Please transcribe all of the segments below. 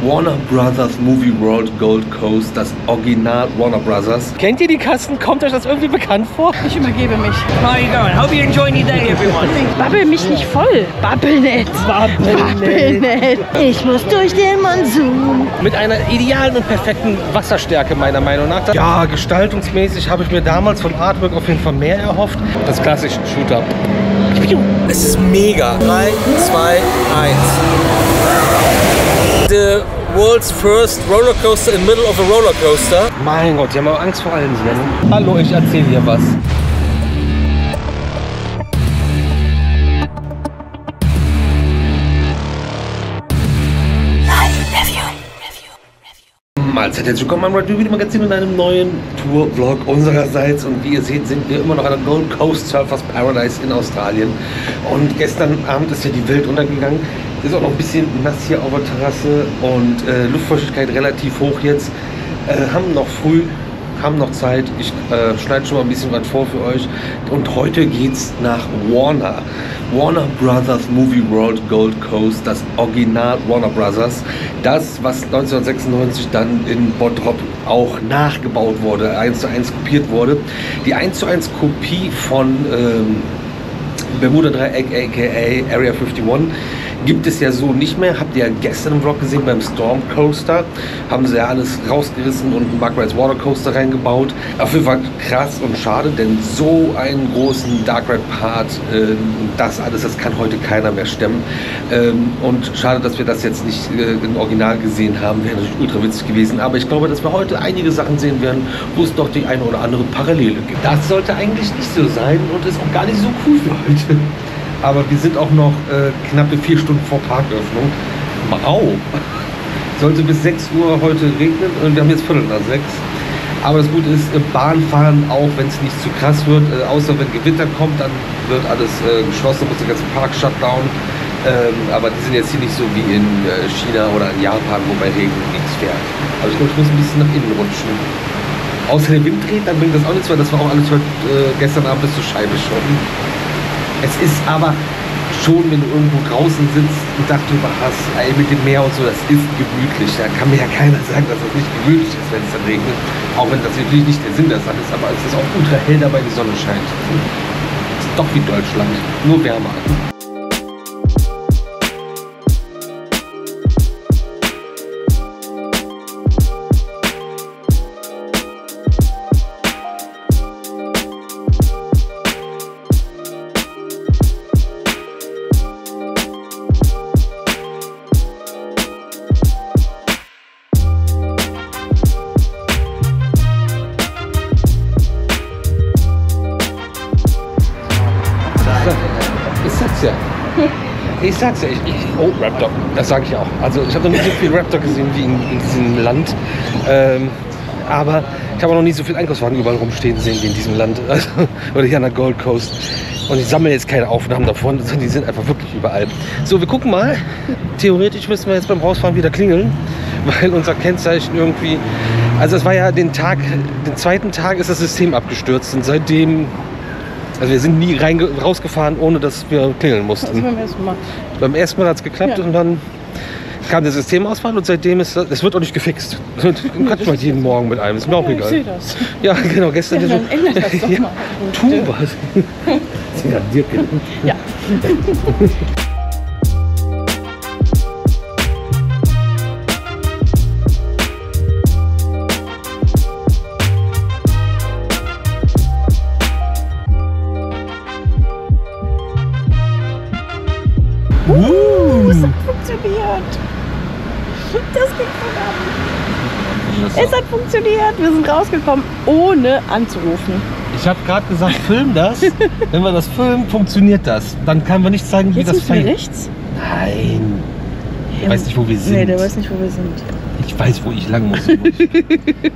Warner Brothers Movie World Gold Coast, das Original Warner Brothers. Kennt ihr die Kassen? Kommt euch das irgendwie bekannt vor? Ich übergebe mich. How are you going? Hope you're enjoying your day, everyone. Babbel mich nicht voll. Babbel nicht. Babbel nicht. Ich muss durch den Monsun. Mit einer idealen und perfekten Wasserstärke meiner Meinung nach. Ja, gestaltungsmäßig habe ich mir damals vom Artwork auf jeden Fall mehr erhofft. Das klassische Shooter. Es ist mega. 3, 2, 1. The world's first roller coaster in the middle of a roller coaster. Mein Gott, die haben aber Angst vor allen Tieren. Hallo, ich erzähle hier was. Mahlzeit, herzlich willkommen am Red Review Magazin in einem neuen Tour-Vlog unsererseits. Und wie ihr seht, sind wir immer noch an der Gold Coast Surfers Paradise in Australien. Und gestern Abend ist ja die Welt untergegangen. Ist auch noch ein bisschen nass hier auf der Terrasse und Luftfeuchtigkeit relativ hoch jetzt. Haben noch früh, haben noch Zeit. Ich schneide schon mal ein bisschen was vor für euch. Und heute geht's nach Warner. Warner Brothers Movie World Gold Coast, das Original Warner Brothers. Das, was 1996 dann in Bottrop auch nachgebaut wurde, 1:1 kopiert wurde. Die 1:1 Kopie von Bermuda Dreieck aka Area 51 gibt es ja so nicht mehr. Habt ihr ja gestern im Vlog gesehen beim Storm Coaster. Haben sie ja alles rausgerissen und einen Mark Rides Water Coaster reingebaut. Auf jeden Fall krass und schade, denn so einen großen Dark Ride Part, das alles, das kann heute keiner mehr stemmen. Und schade, dass wir das jetzt nicht im Original gesehen haben. Wäre natürlich ultra witzig gewesen. Aber ich glaube, dass wir heute einige Sachen sehen werden, wo es doch die eine oder andere Parallele gibt. Das sollte eigentlich nicht so sein und ist auch gar nicht so cool für heute. Aber wir sind auch noch knappe 4 Stunden vor Parköffnung. Au! Sollte bis 6 Uhr heute regnen und wir haben jetzt 5:45. Aber das Gute ist, Bahn fahren, auch wenn es nicht zu krass wird, außer wenn Gewitter kommt, dann wird alles geschlossen, muss der ganze Park shutdown. Aber die sind jetzt hier nicht so wie in China oder in Japan, wo bei Regen nichts fährt. Aber ich glaube, ich muss ein bisschen nach innen rutschen. Außer der Wind dreht, dann bringt das auch nichts, weil das war auch alles heute gestern Abend bis zur Scheibe schon. Es ist aber schon, wenn du irgendwo draußen sitzt und Dach drüber hast, mit dem Meer und so, das ist gemütlich. Da kann mir ja keiner sagen, dass das nicht gemütlich ist, wenn es dann regnet. Auch wenn das natürlich nicht der Sinn der Sache ist, aber es ist auch ultra hell dabei, die Sonne scheint. Es ist doch wie Deutschland, nur wärmer. Ich sag's ja, oh, Raptor, das sage ich auch. Also ich habe noch nie so viel Raptor gesehen wie in diesem Land. Aber ich habe auch noch nie so viel Einkaufswagen überall rumstehen sehen wie in diesem Land. Also, oder hier an der Gold Coast. Und ich sammle jetzt keine Aufnahmen davon, sondern die sind einfach wirklich überall. So, wir gucken mal. Theoretisch müssen wir jetzt beim Rausfahren wieder klingeln, weil unser Kennzeichen irgendwie... Also es war ja den zweiten Tag ist das System abgestürzt und seitdem... Also wir sind nie rausgefahren, ohne dass wir klingeln mussten. Das beim ersten Mal. Beim ersten Mal hat es geklappt, ja. Und dann kam der Systemausfall und seitdem ist das wird auch nicht gefixt. Du kannst mal jeden Morgen mit einem, ist mir auch egal. Ich sehe das. Ja, genau, gestern ja, dann ändert das doch mal. Tu was. Ja, dir ja. Es hat funktioniert. Das ging voran. Es hat funktioniert. Wir sind rausgekommen, ohne anzurufen. Ich habe gerade gesagt, film das. Wenn wir das filmen, funktioniert das. Dann kann man nicht zeigen, wie jetzt das fällt. Rechts? Nein. Ich weiß nicht, wo wir sind. Nee, der weiß nicht, wo wir sind. Ich weiß, wo ich lang muss.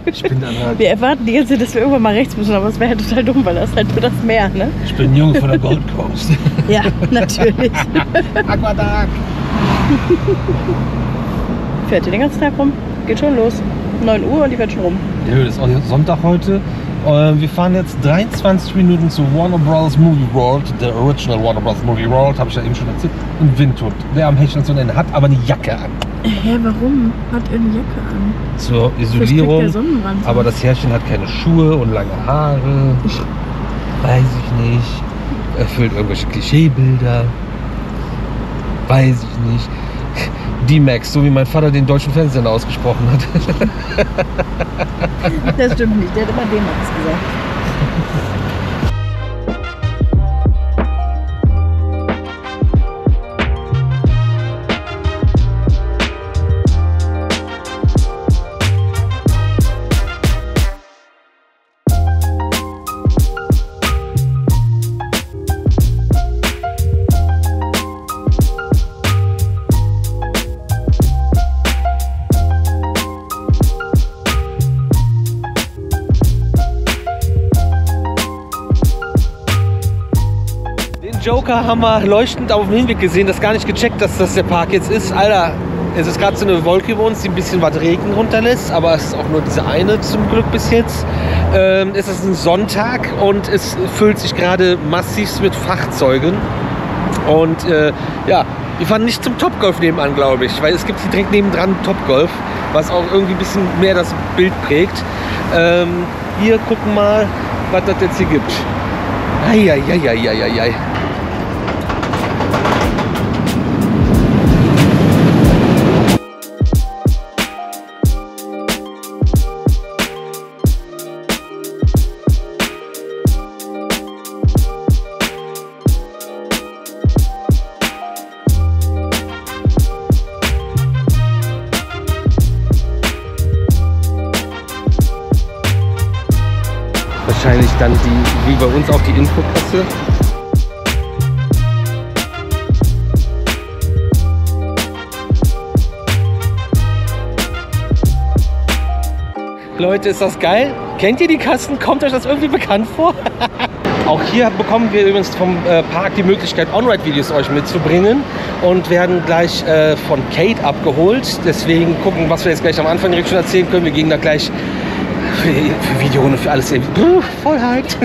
Ich bin dann halt... Wir erwarten die ganze Zeit, dass wir irgendwann mal rechts müssen, aber es wäre halt total dumm, weil das ist halt nur das Meer, ne? Ich bin ein Junge von der Gold Coast. Ja, natürlich. Aquadark. Fährt hier den ganzen Tag rum. Geht schon los. 9 Uhr und die fährt schon rum. Ja, das ist auch Sonntag heute. Wir fahren jetzt 23 Minuten zu Warner Bros. Movie World, der Original Warner Bros. Movie World, habe ich ja eben schon erzählt, in Windhoek. Der am Hecheln zu nennen, hat aber eine Jacke an. Hä, warum hat er eine Jacke an? Zur Isolierung, aber das Herrchen hat keine Schuhe und lange Haare. Weiß ich nicht. Erfüllt irgendwelche Klischeebilder. Weiß ich nicht. D-Max, so wie mein Vater den deutschen Fernsehsender ausgesprochen hat. Das stimmt nicht, der hat immer D-Max gesagt. Joker haben wir leuchtend auf dem Hinweg gesehen, das gar nicht gecheckt, dass das der Park jetzt ist. Alter, es ist gerade so eine Wolke über uns, die ein bisschen was Regen runterlässt, aber es ist auch nur diese eine zum Glück bis jetzt. Es ist ein Sonntag und es füllt sich gerade massiv mit Fahrzeugen. Und ja, wir fahren nicht zum Topgolf nebenan, glaube ich, weil es gibt hier direkt nebendran Topgolf, was auch irgendwie ein bisschen mehr das Bild prägt. Wir gucken mal, was das jetzt hier gibt. Eieieiei. Wahrscheinlich dann wie bei uns auch die Infokasse. Leute, ist das geil? Kennt ihr die Kassen? Kommt euch das irgendwie bekannt vor? Auch hier bekommen wir übrigens vom Park die Möglichkeit, On-Ride-Videos euch mitzubringen und werden gleich von Kate abgeholt. Deswegen gucken, was wir jetzt gleich am Anfang direkt schon erzählen können. Wir gehen da gleich für Videorunde, für alles voll hyped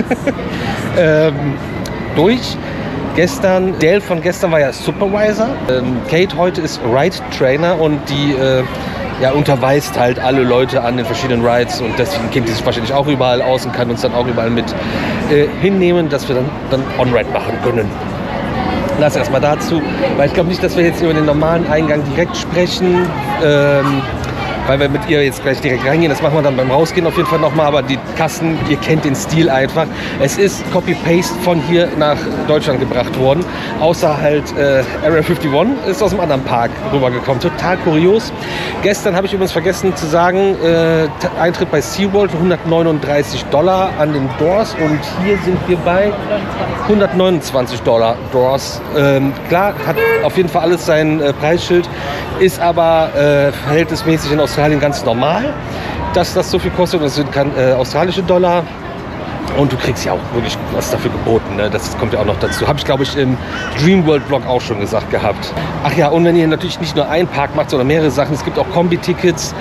durch. Gestern, Dale von gestern war ja Supervisor. Kate heute ist Ride Trainer und die ja, unterweist halt alle Leute an den verschiedenen Rides und deswegen kennt die sich wahrscheinlich auch überall aus und kann uns dann auch überall mit hinnehmen, dass wir dann On-Ride machen können. Lass erstmal dazu, weil ich glaube nicht, dass wir jetzt über den normalen Eingang direkt sprechen, weil wir mit ihr jetzt gleich direkt reingehen. Das machen wir dann beim Rausgehen auf jeden Fall nochmal, aber die Kassen, ihr kennt den Stil einfach. Es ist Copy-Paste von hier nach Deutschland gebracht worden, außer halt Area 51 ist aus einem anderen Park rübergekommen. Total kurios. Gestern habe ich übrigens vergessen zu sagen, Eintritt bei SeaWorld $139 an den Doors und hier sind wir bei $129 Doors. Klar, hat auf jeden Fall alles sein Preisschild, ist aber verhältnismäßig in Australien ganz normal, dass das so viel kostet. Das sind australische Dollar. Und du kriegst ja auch wirklich was dafür geboten, ne? Das kommt ja auch noch dazu. Habe ich, glaube ich, im Dreamworld-Vlog auch schon gesagt gehabt. Ach ja, und wenn ihr natürlich nicht nur einen Park macht, sondern mehrere Sachen, es gibt auch Kombi-Tickets,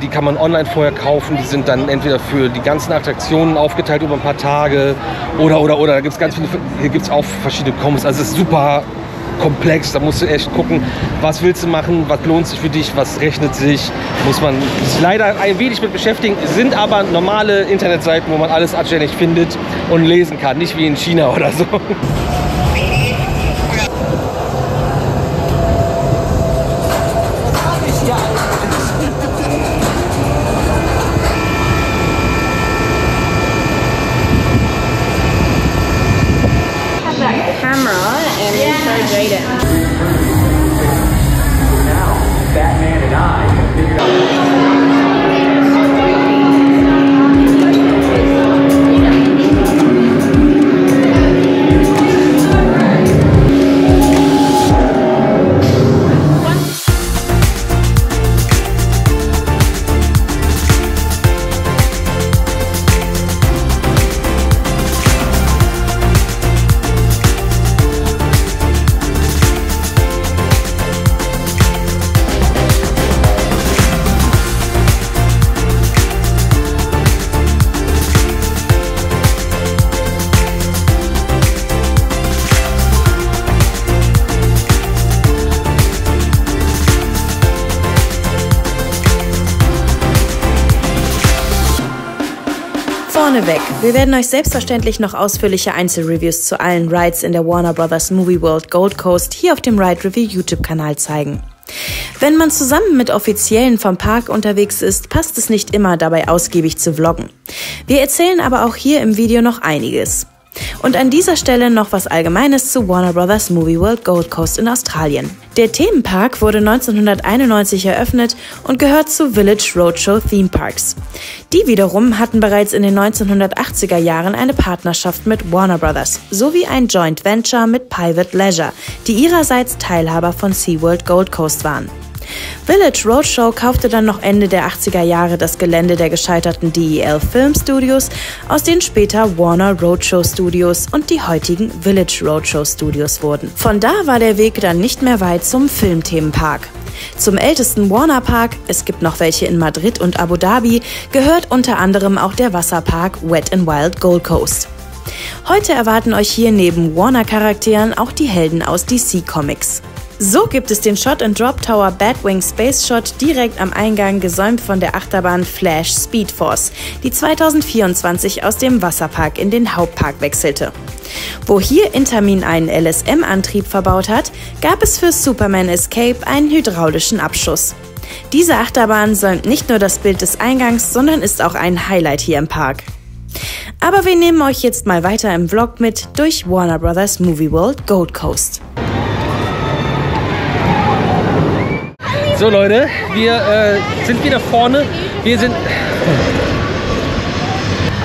die kann man online vorher kaufen. Die sind dann entweder für die ganzen Attraktionen aufgeteilt über ein paar Tage oder. Da gibt es ganz viele, hier gibt es auch verschiedene Kombos. Also es ist super komplex, da musst du echt gucken, was willst du machen, was lohnt sich für dich, was rechnet sich, muss man sich leider ein wenig mit beschäftigen, sind aber normale Internetseiten, wo man alles anständig findet und lesen kann, nicht wie in China oder so. Vorneweg, wir werden euch selbstverständlich noch ausführliche Einzelreviews zu allen Rides in der Warner Bros. Movie World Gold Coast hier auf dem Ride Review YouTube-Kanal zeigen. Wenn man zusammen mit Offiziellen vom Park unterwegs ist, passt es nicht immer, dabei ausgiebig zu vloggen. Wir erzählen aber auch hier im Video noch einiges. Und an dieser Stelle noch was Allgemeines zu Warner Bros. Movie World Gold Coast in Australien. Der Themenpark wurde 1991 eröffnet und gehört zu Village Roadshow Theme Parks. Die wiederum hatten bereits in den 1980er Jahren eine Partnerschaft mit Warner Bros. Sowie ein Joint Venture mit Private Leisure, die ihrerseits Teilhaber von SeaWorld Gold Coast waren. Village Roadshow kaufte dann noch Ende der 80er Jahre das Gelände der gescheiterten DEL Film Studios, aus denen später Warner Roadshow Studios und die heutigen Village Roadshow Studios wurden. Von da war der Weg dann nicht mehr weit zum Filmthemenpark. Zum ältesten Warner Park, es gibt noch welche in Madrid und Abu Dhabi, gehört unter anderem auch der Wasserpark Wet n Wild Gold Coast. Heute erwarten euch hier neben Warner-Charakteren auch die Helden aus DC Comics. So gibt es den Shot-and-Drop-Tower Batwing Space Shot direkt am Eingang, gesäumt von der Achterbahn Flash Speed Force, die 2024 aus dem Wasserpark in den Hauptpark wechselte. Wo hier Intamin einen LSM-Antrieb verbaut hat, gab es für Superman Escape einen hydraulischen Abschuss. Diese Achterbahn säumt nicht nur das Bild des Eingangs, sondern ist auch ein Highlight hier im Park. Aber wir nehmen euch jetzt mal weiter im Vlog mit durch Warner Bros. Movie World Gold Coast. So Leute, wir sind wieder vorne. Wir sind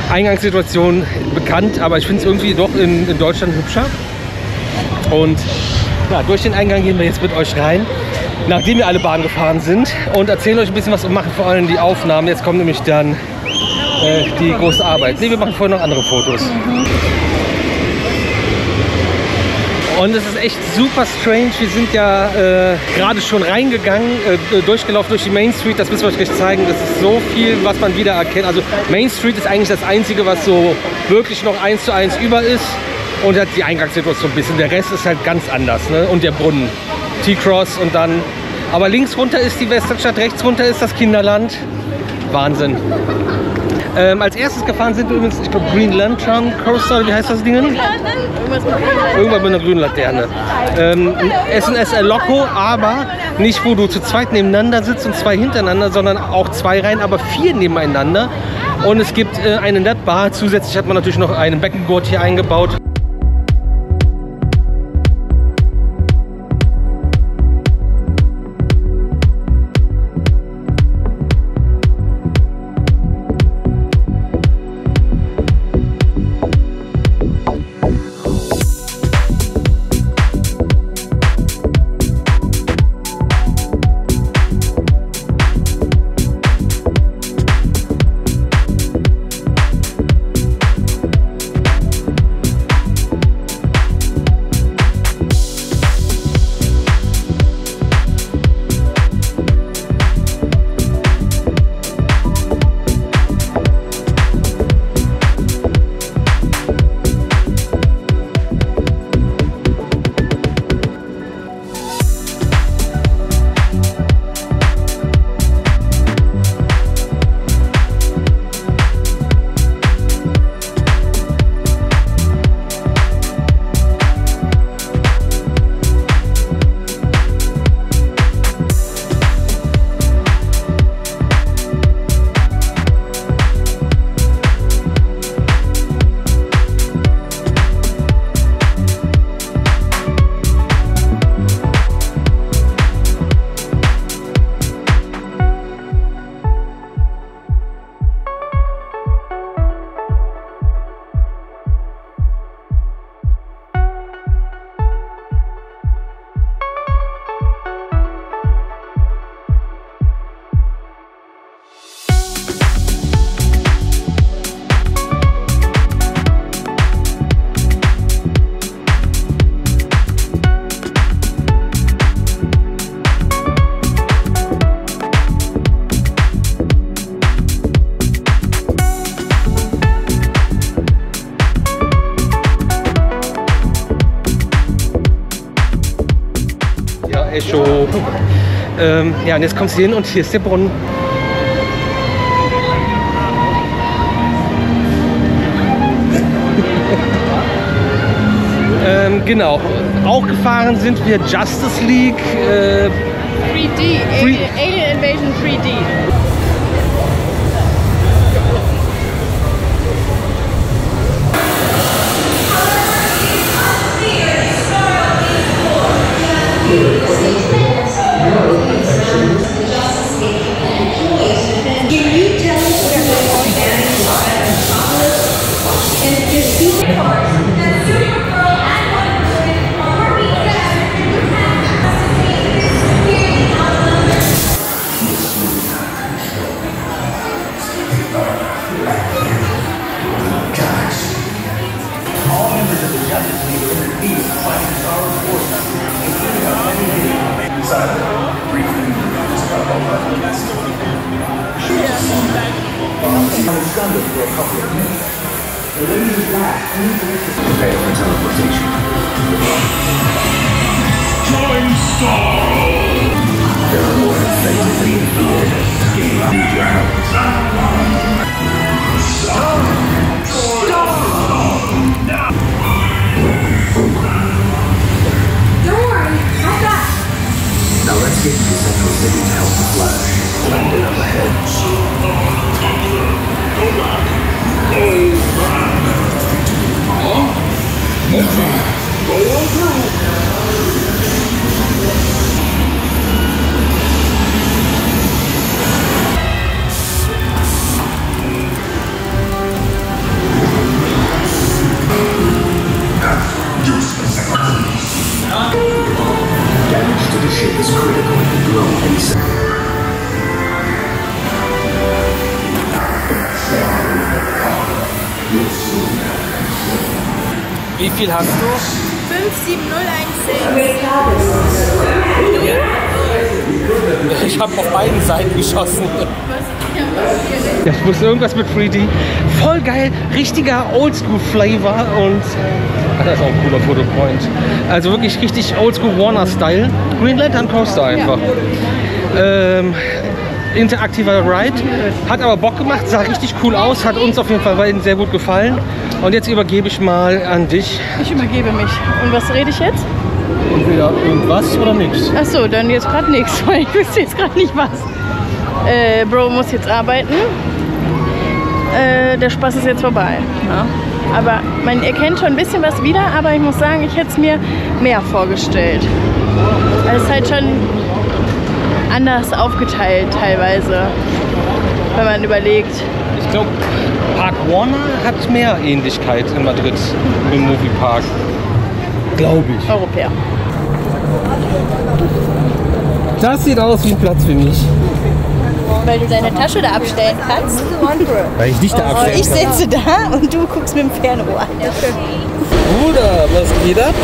Eingangssituation bekannt, aber ich finde es irgendwie doch in Deutschland hübscher. Und ja, durch den Eingang gehen wir jetzt mit euch rein, nachdem wir alle Bahn gefahren sind, und erzählen euch ein bisschen was und machen vor allem die Aufnahmen. Jetzt kommt nämlich dann die große Arbeit. Ne, wir machen vorher noch andere Fotos. Und es ist echt super strange. Wir sind ja gerade schon reingegangen, durchgelaufen durch die Main Street. Das müssen wir euch gleich zeigen. Das ist so viel, was man wieder erkennt. Also Main Street ist eigentlich das Einzige, was so wirklich noch 1:1 über ist. Und hat die Eingangssituation ein bisschen. Der Rest ist halt ganz anders. Ne? Und der Brunnen. T-Cross und dann... Aber links runter ist die Westernstadt, rechts runter ist das Kinderland. Wahnsinn. Als erstes gefahren sind wir übrigens, ich glaube, Green Lantern Coaster, oder wie heißt das Ding? Irgendwas mit einer grünen Laterne. S&S El Loco, aber nicht, wo du zu zweit nebeneinander sitzt und zwei hintereinander, sondern auch zwei Reihen, aber 4 nebeneinander. Und es gibt eine Netbar. Zusätzlich hat man natürlich noch einen Beckengurt hier eingebaut. Echo. Ja, und jetzt kommst du hin und hier ist der Brunnen. Genau. Auch gefahren sind wir Justice League. 3D, Alien Invasion 3D. Wie viel hast du? 57016. Ich habe auf beiden Seiten geschossen. Ja, ich wusste irgendwas mit 3D. Voll geil, richtiger Oldschool-Flavor und das ist auch ein cooler Fotopoint. Also wirklich richtig Oldschool Warner-Style. Green Lantern Coaster einfach. Interaktiver Ride. Hat aber Bock gemacht, sah richtig cool aus, hat uns auf jeden Fall beiden sehr gut gefallen. Und jetzt übergebe ich mal an dich. Ich übergebe mich. Und was rede ich jetzt? Entweder irgendwas oder nichts. Achso, dann jetzt gerade nichts, weil ich wüsste jetzt gerade nicht was. Bro muss jetzt arbeiten. Der Spaß ist jetzt vorbei. Ja. Aber man erkennt schon ein bisschen was wieder, aber ich muss sagen, ich hätte es mir mehr vorgestellt. Es ist halt schon anders aufgeteilt teilweise, wenn man überlegt. Ich glaube, Park Warner hat mehr Ähnlichkeit in Madrid im Moviepark. Glaube ich. Europäer. Das sieht aus wie ein Platz für mich. Weil du deine Tasche da abstellen kannst. Weil ich dich da abstellen Ich sitze da und du guckst mit dem Fernrohr. Bruder, was geht ab?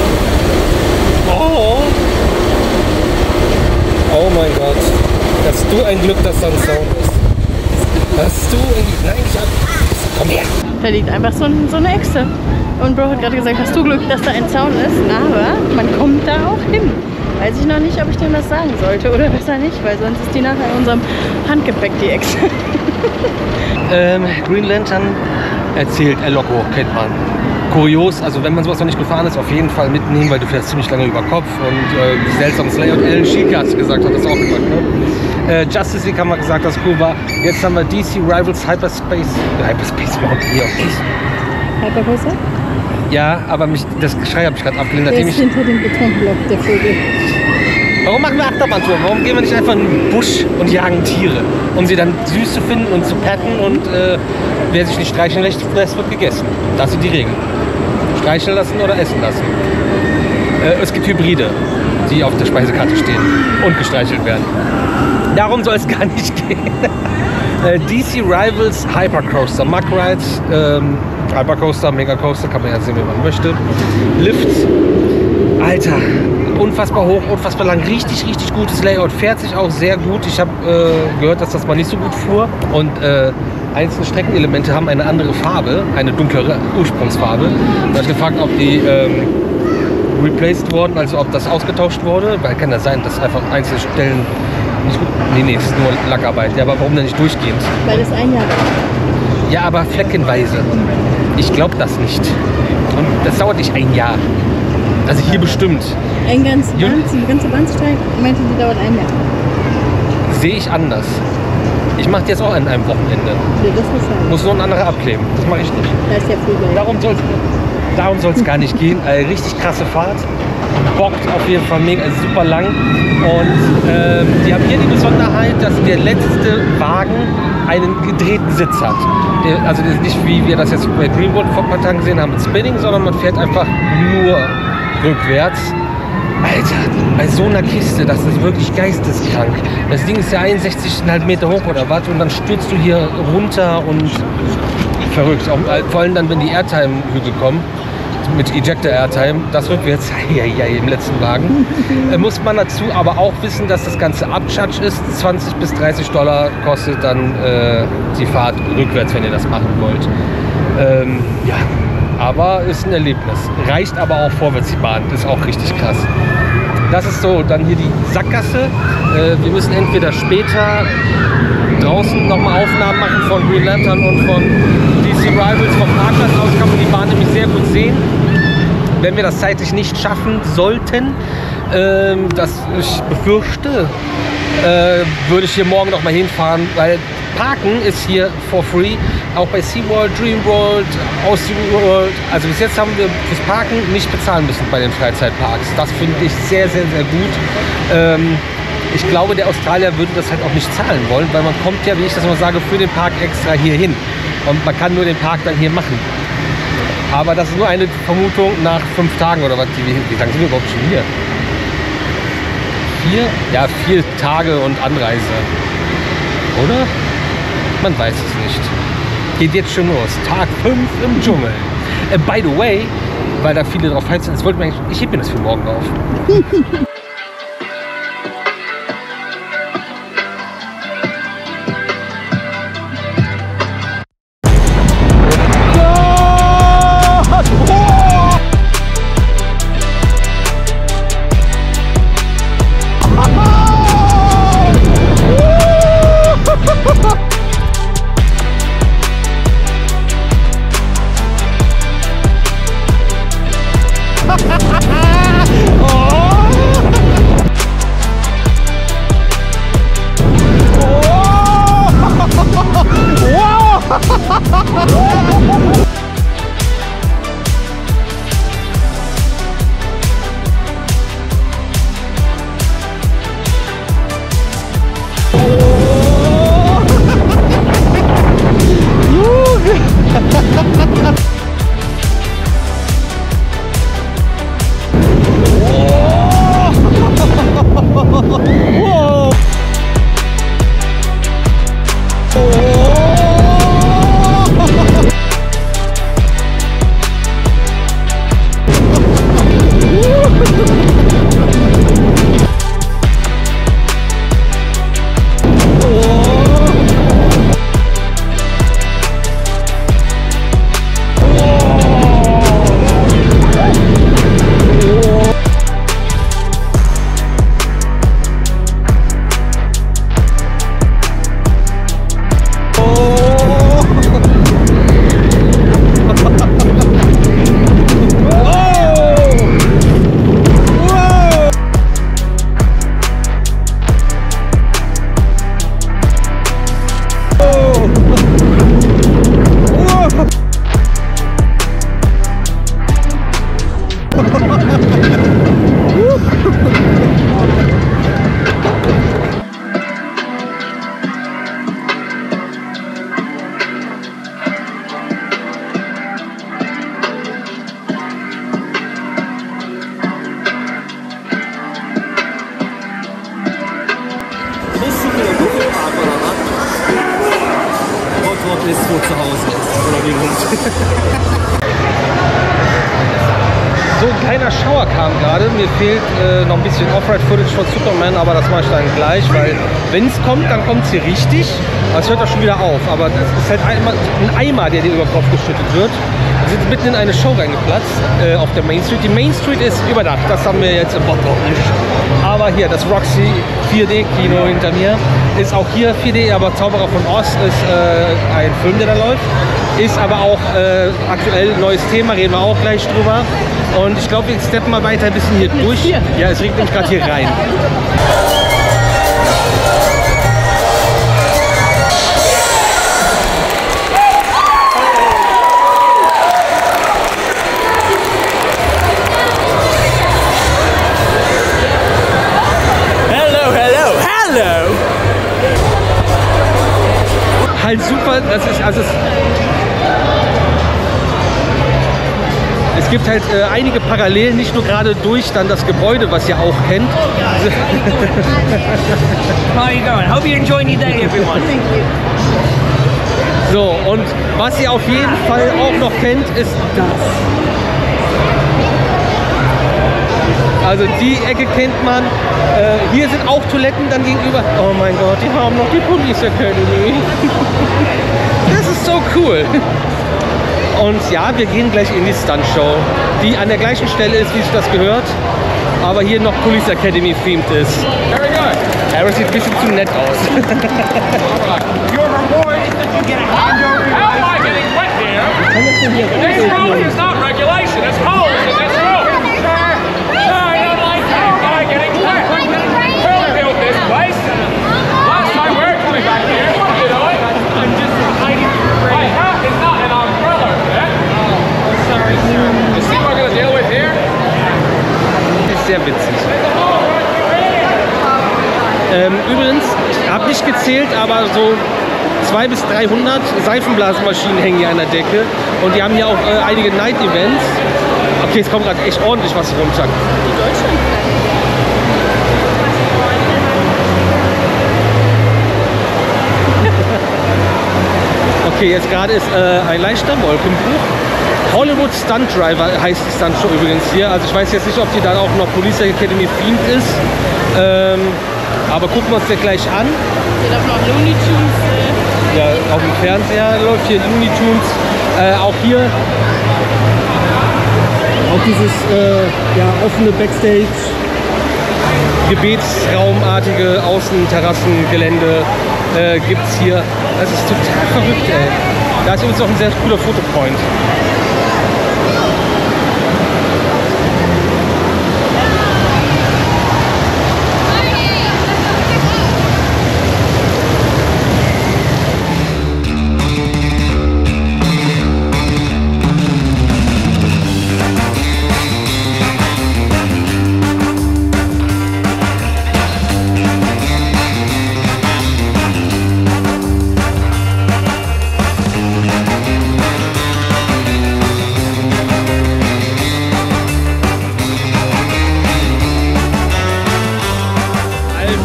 Oh. Oh mein Gott. Hast du ein Glück, dass da ein Sound ist. Hast du ein Glück? Nein, ich hab... Komm her. Da liegt einfach so eine Echse. Und Bro hat gerade gesagt, hast du Glück, dass da ein Zaun ist. Aber man kommt da auch hin. Weiß ich noch nicht, ob ich dem das sagen sollte oder besser nicht, weil sonst ist die nachher in unserem Handgepäck, die Echse. Green Lantern erzählt El Loco, kennt man. Kurios, also wenn man sowas noch nicht gefahren ist, auf jeden Fall mitnehmen, weil du fährst ziemlich lange über Kopf und seltsames Layout. Alan Sheikar hast du gesagt, hat das auch gesagt, ne? Justice League haben wir gesagt, das cool war. Jetzt haben wir DC Rivals Hyperspace Mountain hier. Hypercoaster? Ja, aber das Geschrei habe ich gerade abgelehnt. Der ist hinter dem Betonblock, der Vogel. Warum machen wir Achterbahntour? Warum gehen wir nicht einfach in den Busch und jagen Tiere? Um sie dann süß zu finden und zu petten und wer sich nicht streicheln lässt, wird gegessen. Das sind die Regeln. Streicheln lassen oder essen lassen. Es gibt Hybride, die auf der Speisekarte stehen und gestreichelt werden. Darum soll es gar nicht gehen. DC Rivals Hypercoaster, Mug Rides, Hypercoaster, Megacoaster, kann man ja sehen, wie man möchte. Lifts, Alter, unfassbar hoch, unfassbar lang, richtig, richtig gutes Layout, fährt sich auch sehr gut. Ich habe gehört, dass das mal nicht so gut fuhr und einzelne Streckenelemente haben eine andere Farbe, eine dunklere Ursprungsfarbe. Da habe ich gefragt, ob die replaced wurden, also ob das ausgetauscht wurde, weil kann ja sein, dass einfach einzelne Stellen nicht gut. Nee, ist nur Lackarbeit. Ja, aber warum denn nicht durchgehend? Weil es ein Jahr war. Ja, aber fleckenweise. Ich glaube das nicht. Und das dauert nicht ein Jahr. Also hier bestimmt. Die ganze Bahnsteig, meinte die dauert ein Jahr. Sehe ich anders. Ich mache die jetzt auch an einem Wochenende. Ja, das ist halt. Muss nur ein anderer abkleben. Das mache ich nicht. Da ist ja früh. Darum soll es gar nicht gehen. Richtig krasse Fahrt. Bockt auf jeden Fall mega, super lang. Und die haben hier die Besonderheit, dass der letzte Wagen einen gedrehten Sitz hat. Also das ist nicht wie wir das jetzt bei Greenwood vor ein paar Tagen gesehen haben mit Spinning, sondern man fährt einfach nur rückwärts. Alter, bei so einer Kiste, das ist wirklich geisteskrank. Das Ding ist ja 61,5 Meter hoch oder was und dann stürzt du hier runter und verrückt. Auch, vor allem dann, wenn die Airtime-Hügel kommen, mit Ejector Airtime, das rückwärts, ja, im letzten Wagen. Muss man dazu aber auch wissen, dass das Ganze Upcharge ist. 20 bis $30 kostet dann die Fahrt rückwärts, wenn ihr das machen wollt. Ja, aber ist ein Erlebnis. Reicht aber auch vorwärts die Bahn, ist auch richtig krass. Das ist so, dann hier die Sackgasse. Wir müssen entweder später draußen nochmal Aufnahmen machen von Green Lantern und von DC Rivals. Vom Parkplatz aus kann man die Bahn nämlich sehr gut sehen. Wenn wir das zeitlich nicht schaffen sollten, das ich befürchte, würde ich hier morgen noch mal hinfahren, weil Parken ist hier for free, auch bei SeaWorld, DreamWorld, SeaWorld. Also bis jetzt haben wir fürs Parken nicht bezahlen müssen bei den Freizeitparks. Das finde ich sehr, sehr, sehr gut. Ich glaube, der Australier würde das halt auch nicht zahlen wollen, weil man kommt ja, wie ich das immer sage, für den Park extra hier hin. Und man kann nur den Park dann hier machen. Aber das ist nur eine Vermutung nach 5 Tagen oder was. Wie lange sind wir überhaupt schon hier? 4? Ja, 4 Tage und Anreise. Oder? Man weiß es nicht. Geht jetzt schon los. Tag 5 im Dschungel. By the way, weil da viele drauf heizen, das wollten wir eigentlich, ich heb mir das für morgen auf. ist, wo zu Hause ist. Oder wie Hund. So ein kleiner Schauer kam gerade. Mir fehlt noch ein bisschen Off-Ride-Footage von Superman, aber das mache ich dann gleich, weil wenn es kommt, dann kommt es hier richtig. Aber es hört auch schon wieder auf. Aber das ist halt ein Eimer, der dir über den Kopf geschüttet wird. Wir sind mitten in eine Show reingeplatzt auf der Main Street. Die Main Street ist überdacht, das haben wir jetzt im Bottrop nicht. Aber hier, das Roxy 4D-Kino hinter mir ist auch hier 4D, aber Zauberer von Oz ist ein Film, der da läuft. ist aber auch aktuell ein neues Thema, reden wir auch gleich drüber. Und ich glaube, wir steppen mal weiter ein bisschen hier durch. Ja, es regnet nämlich gerade hier rein. Halt super, das ist, also es gibt halt einige Parallelen, nicht nur gerade durch dann das Gebäude, was ihr auch kennt. How are you going? Hope you're enjoying your day, everyone. So, und was ihr auf jeden Fall auch noch kennt, ist das. Also die Ecke kennt man. Hier sind auch Toiletten dann gegenüber. Oh mein Gott, die haben noch die Police Academy. Das ist so cool. Und ja, wir gehen gleich in die Stunt-Show, die an der gleichen Stelle ist, wie sich das gehört, aber hier noch Police Academy themed ist. Harris sieht ein bisschen zu nett aus. Your reward is that you get a handover. How am I getting wet here? This road is not regulation, it's holes in this road. Sir, I don't like that. I'm getting wet. Who built this place? Last time we're coming back here, you know it? I'm just hiding from the rain. My hat is not an umbrella, man. Oh, sorry, sir. You see what we're gonna deal with here? Ist sehr witzig. Übrigens, ich habe nicht gezählt, aber so 200 bis 300 Seifenblasenmaschinen hängen hier an der Decke. Und die haben hier auch einige Night-Events. Okay, es kommt gerade echt ordentlich was runter. Okay, jetzt gerade ist ein leichter Wolkenbruch. Hollywood Stunt Driver heißt die Stunt-Show übrigens hier. Also ich weiß jetzt nicht, ob die dann auch noch Police Academy themed ist. Aber gucken wir uns den gleich an. Hier darf noch Looney Tunes. Ja, auf dem Fernseher läuft hier Looney Tunes. Auch hier. Auch dieses offene Backstage. Gebetsraumartige Außenterrassengelände gibt es hier. Das ist total verrückt, ey. Da ist übrigens auch ein sehr cooler Fotopoint.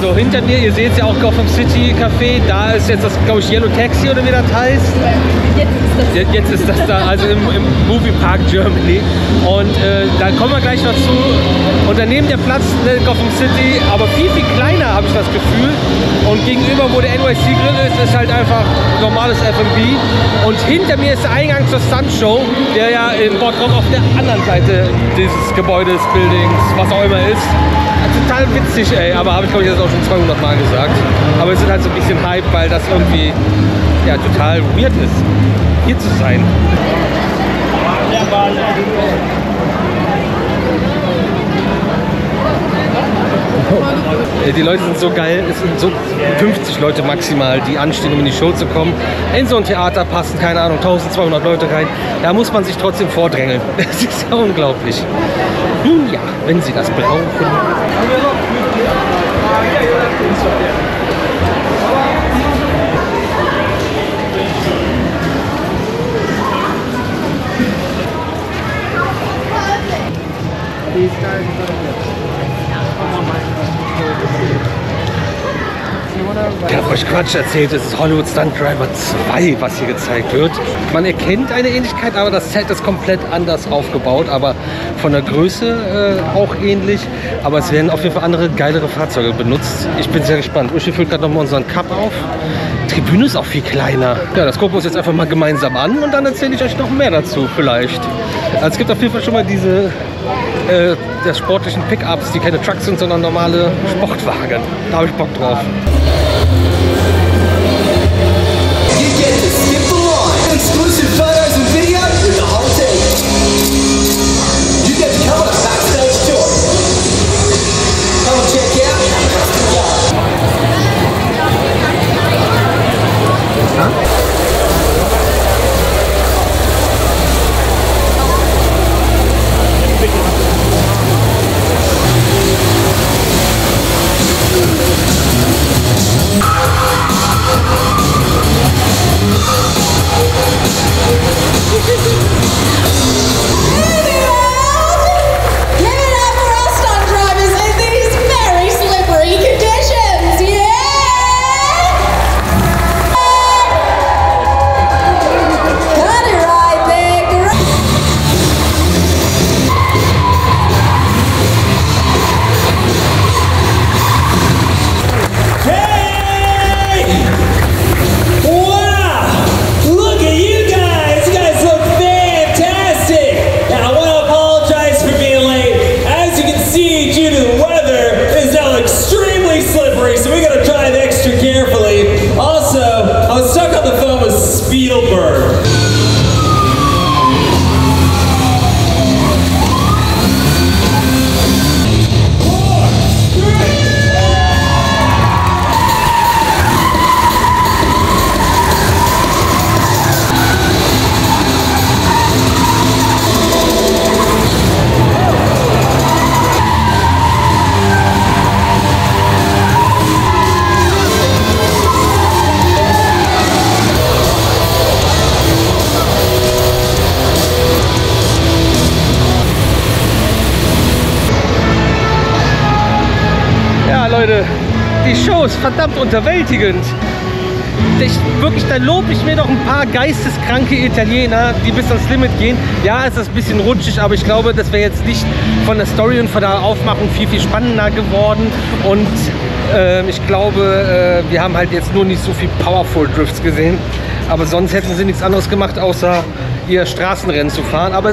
So, hinter mir, ihr seht es ja auch Gotham City Café, da ist jetzt das, glaube ich, Yellow Taxi oder wie das heißt. Jetzt ist das da, also im Movie Park Germany. Und da kommen wir gleich noch zu. Und daneben der Platz Gotham City, aber viel, viel kleiner, habe ich das Gefühl. Und gegenüber, wo der NYC Grill ist halt einfach normales F&B. Und hinter mir ist der Eingang zur Stunt Show, der ja in Bottrop auf der anderen Seite dieses Gebäudes, Buildings, was auch immer ist. Total witzig, ey, aber habe ich, glaube ich, jetzt auch schon 200 Mal gesagt. Aber es ist halt so ein bisschen Hype, weil das irgendwie ja, total weird ist, hier zu sein. Die Leute sind so geil, es sind so 50 Leute maximal, die anstehen, um in die Show zu kommen. In so ein Theater passen, keine Ahnung, 1200 Leute rein. Da muss man sich trotzdem vordrängeln. Das ist ja unglaublich. Nun ja, wenn Sie das brauchen. Ich habe euch Quatsch erzählt, es ist Hollywood Stunt Driver 2, was hier gezeigt wird. Man erkennt eine Ähnlichkeit, aber das Set ist komplett anders aufgebaut, aber von der Größe auch ähnlich. Aber es werden auf jeden Fall andere, geilere Fahrzeuge benutzt. Ich bin sehr gespannt. Uschi füllt gerade nochmal unseren Cup auf. Die Tribüne ist auch viel kleiner. Ja, das gucken wir uns jetzt einfach mal gemeinsam an und dann erzähle ich euch noch mehr dazu vielleicht. Also es gibt auf jeden Fall schon mal diese der sportlichen Pickups, die keine Trucks sind, sondern normale Sportwagen. Da habe ich Bock drauf. You get to skip along. Exclusive grandios, verdammt unterwältigend. Wirklich, da lobe ich mir doch ein paar geisteskranke Italiener, die bis ans Limit gehen. Ja, es ist ein bisschen rutschig, aber ich glaube, das wäre jetzt nicht von der Story und von der Aufmachung viel, viel spannender geworden. Und ich glaube, wir haben halt jetzt nur nicht so viel Powerful Drifts gesehen. Aber sonst hätten sie nichts anderes gemacht, außer ihr Straßenrennen zu fahren. Aber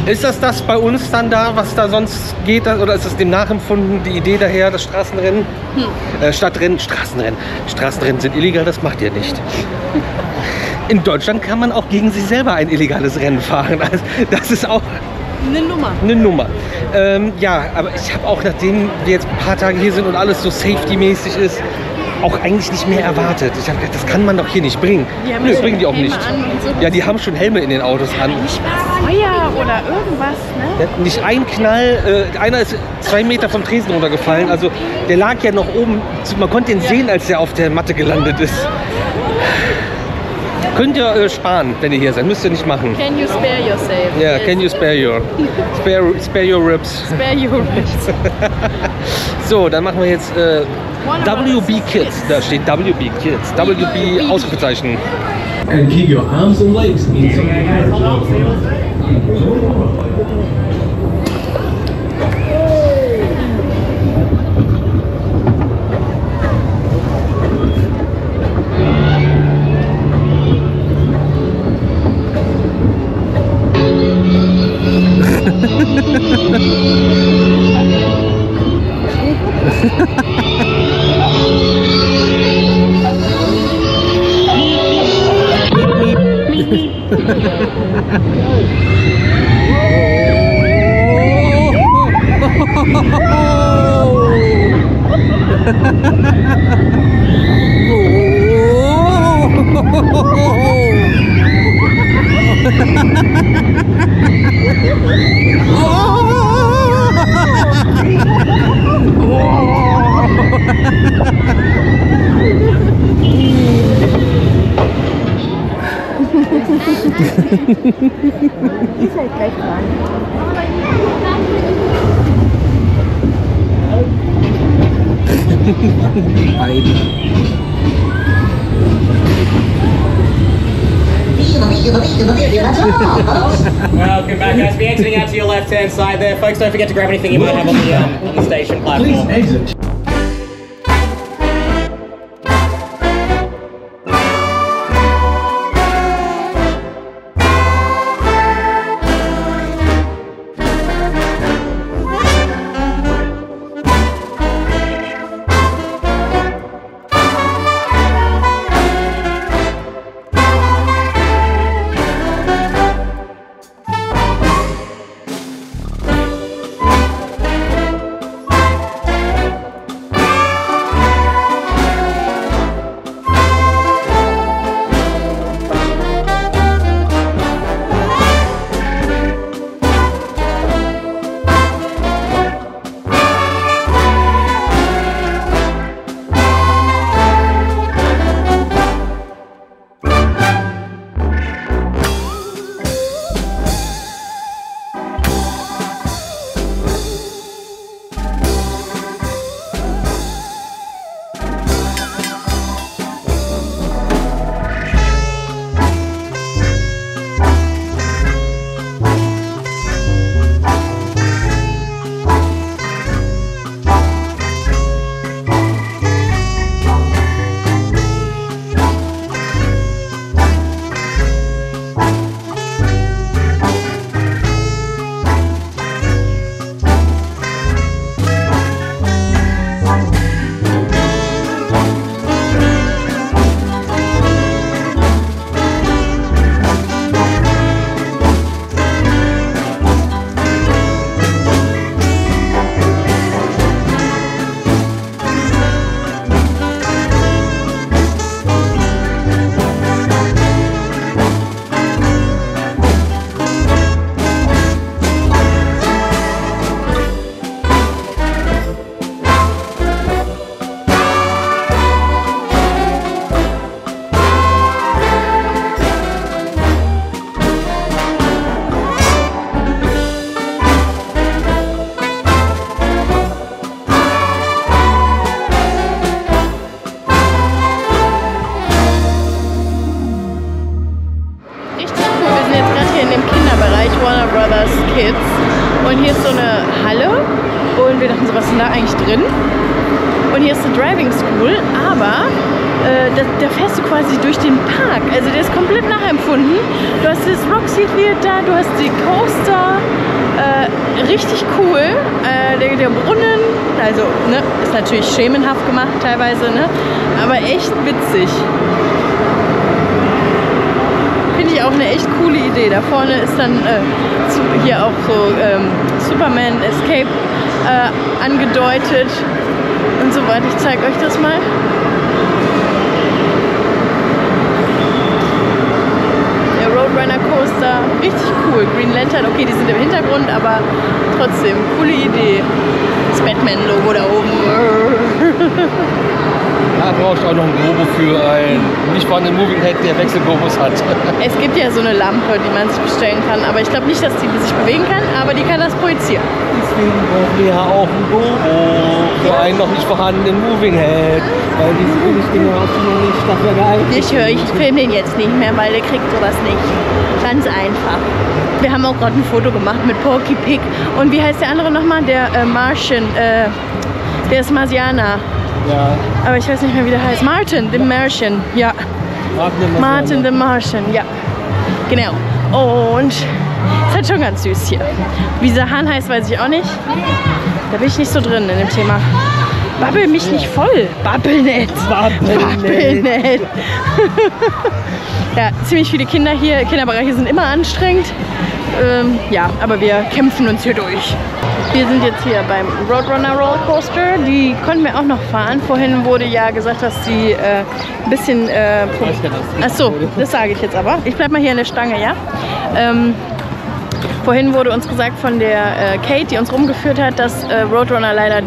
ist das bei uns dann da, was da sonst geht? Oder ist es dem nachempfunden, die Idee daher, das Straßenrennen? Stadtrennen, Straßenrennen. Straßenrennen sind illegal, das macht ihr nicht. In Deutschland kann man auch gegen sich selber ein illegales Rennen fahren. Also, das ist auch eine Nummer. Ja, aber ich habe auch, nachdem wir jetzt ein paar Tage hier sind und alles so safety-mäßig ist, auch eigentlich nicht mehr erwartet. Ich habe gedacht, das kann man doch hier nicht bringen. Nö, bringen die auch nicht. So. Ja, die haben schon Helme in den Autos an. Nicht mal Feuer oder irgendwas, ne? Nicht ein Knall. Einer ist 2 Meter vom Tresen runtergefallen. Also der lag ja noch oben. Man konnte ihn sehen, als er auf der Matte gelandet ist. Könnt ihr sparen, wenn ihr hier seid. Müsst ihr nicht machen. Can you spare yourself? Ja, yeah, can you spare your ribs? Spare your ribs. So, dann machen wir jetzt WB Kids. Da steht WB Kids. WB Ausrufezeichen. And keep your arms and legs into Ist halt gleich dran. Welcome back, guys. Be exiting out to your left-hand side there. Folks, don't forget to grab anything you might have on the station platform. please exit. Kids. Und hier ist so eine Halle und wir dachten so, was ist denn da eigentlich drin? Und hier ist eine Driving School, aber da fährst du quasi durch den Park. Also der ist komplett nachempfunden. Du hast das Roxy Theater, du hast die Coaster. Richtig cool. Der Brunnen, also ne, ist natürlich schemenhaft gemacht teilweise, ne? Aber echt witzig. Finde ich auch eine echt coole Idee. Da vorne ist dann hier auch so Superman Escape angedeutet und so weiter. Ich zeige euch das mal. Der Roadrunner Coaster, richtig cool. Green Lantern, okay, die sind im Hintergrund, aber trotzdem, coole Idee. Das Batman-Logo da oben. Da brauche ich auch noch einen Globo für einen nicht vorhandenen Moving Head, der Wechselglobus hat. Es gibt ja so eine Lampe, die man sich bestellen kann, aber ich glaube nicht, dass die sich bewegen kann, aber die kann das projizieren. Deswegen brauchen wir ja auch einen Globo für einen noch nicht vorhandenen Moving Head, weil diese Billigdinger auch noch nicht dafür geeignet Ich filme den jetzt nicht mehr, weil der kriegt sowas nicht. Ganz einfach. Wir haben auch gerade ein Foto gemacht mit Porky Pig. Und wie heißt der andere nochmal? Der Martian. Der ist Marsianer. Ja. Aber ich weiß nicht mehr, wie der heißt. Martin, the Martian. Ja. Martin the Martian, ja. Genau. Und ist halt schon ganz süß hier. Wie dieser Hahn heißt, weiß ich auch nicht. Da bin ich nicht so drin in dem Thema. Babbel mich nicht voll. Babbel nicht. Babbel nicht. Ja, ziemlich viele Kinder hier. Kinderbereiche sind immer anstrengend. Ja, aber wir kämpfen uns hier durch. Wir sind jetzt hier beim Roadrunner Rollercoaster. Die konnten wir auch noch fahren. Vorhin wurde ja gesagt, dass die ein bisschen... Achso, das sage ich jetzt aber. Ich bleib mal hier an der Stange, ja? Vorhin wurde uns gesagt von der Kate, die uns rumgeführt hat, dass Roadrunner leider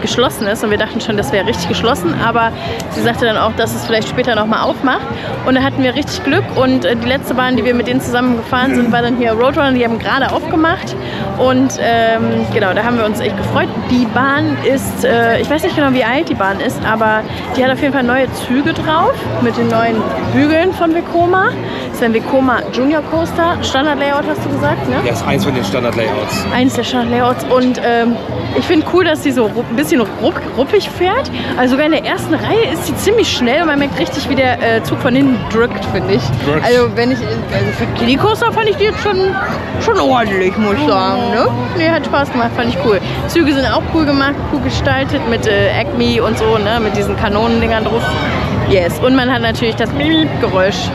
geschlossen ist. Und wir dachten schon, das wäre richtig geschlossen. Aber sie sagte dann auch, dass es vielleicht später nochmal aufmacht. Und da hatten wir richtig Glück. Und die letzte Bahn, die wir mit denen zusammen gefahren sind, war dann hier Roadrunner. Die haben gerade aufgemacht. Und genau, da haben wir uns echt gefreut. Die Bahn ist, ich weiß nicht genau, wie alt die Bahn ist, aber die hat auf jeden Fall neue Züge drauf. Mit den neuen Bügeln von Vekoma. Das ist ein Vekoma Junior Coaster. Standard-Layout hast du gesagt, ne? Ja, ist eins von den Standard-Layouts. Eins der Standard-Layouts. Und ich finde cool, dass sie so ein bisschen ruppig fährt. Also sogar in der ersten Reihe ist sie ziemlich schnell und man merkt richtig, wie der Zug von hinten drückt, finde ich. Also wenn ich, für Kiddie Coaster fand ich die jetzt schon ordentlich, muss ich sagen. Ne? Nee, hat Spaß gemacht, fand ich cool. Züge sind auch cool gemacht, cool gestaltet mit Acme und so, ne? Mit diesen Kanonendingern drauf. Yes, und man hat natürlich das Geräusch.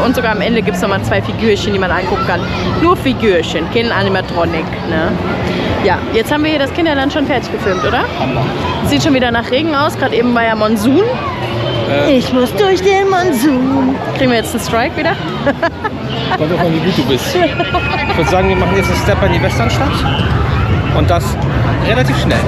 Und sogar am Ende gibt es nochmal 2 Figürchen, die man angucken kann. Nur Figürchen, kein Animatronic. Ne? Ja, jetzt haben wir hier das Kinderland schon fertig gefilmt, oder? Sieht schon wieder nach Regen aus. Gerade eben war ja Monsun. Ich muss durch den Monsun. Kriegen wir jetzt einen Strike wieder? Kommt doch an, wie gut du bist. Ich würde sagen, wir machen jetzt einen Step in die Westernstadt. Und das relativ schnell.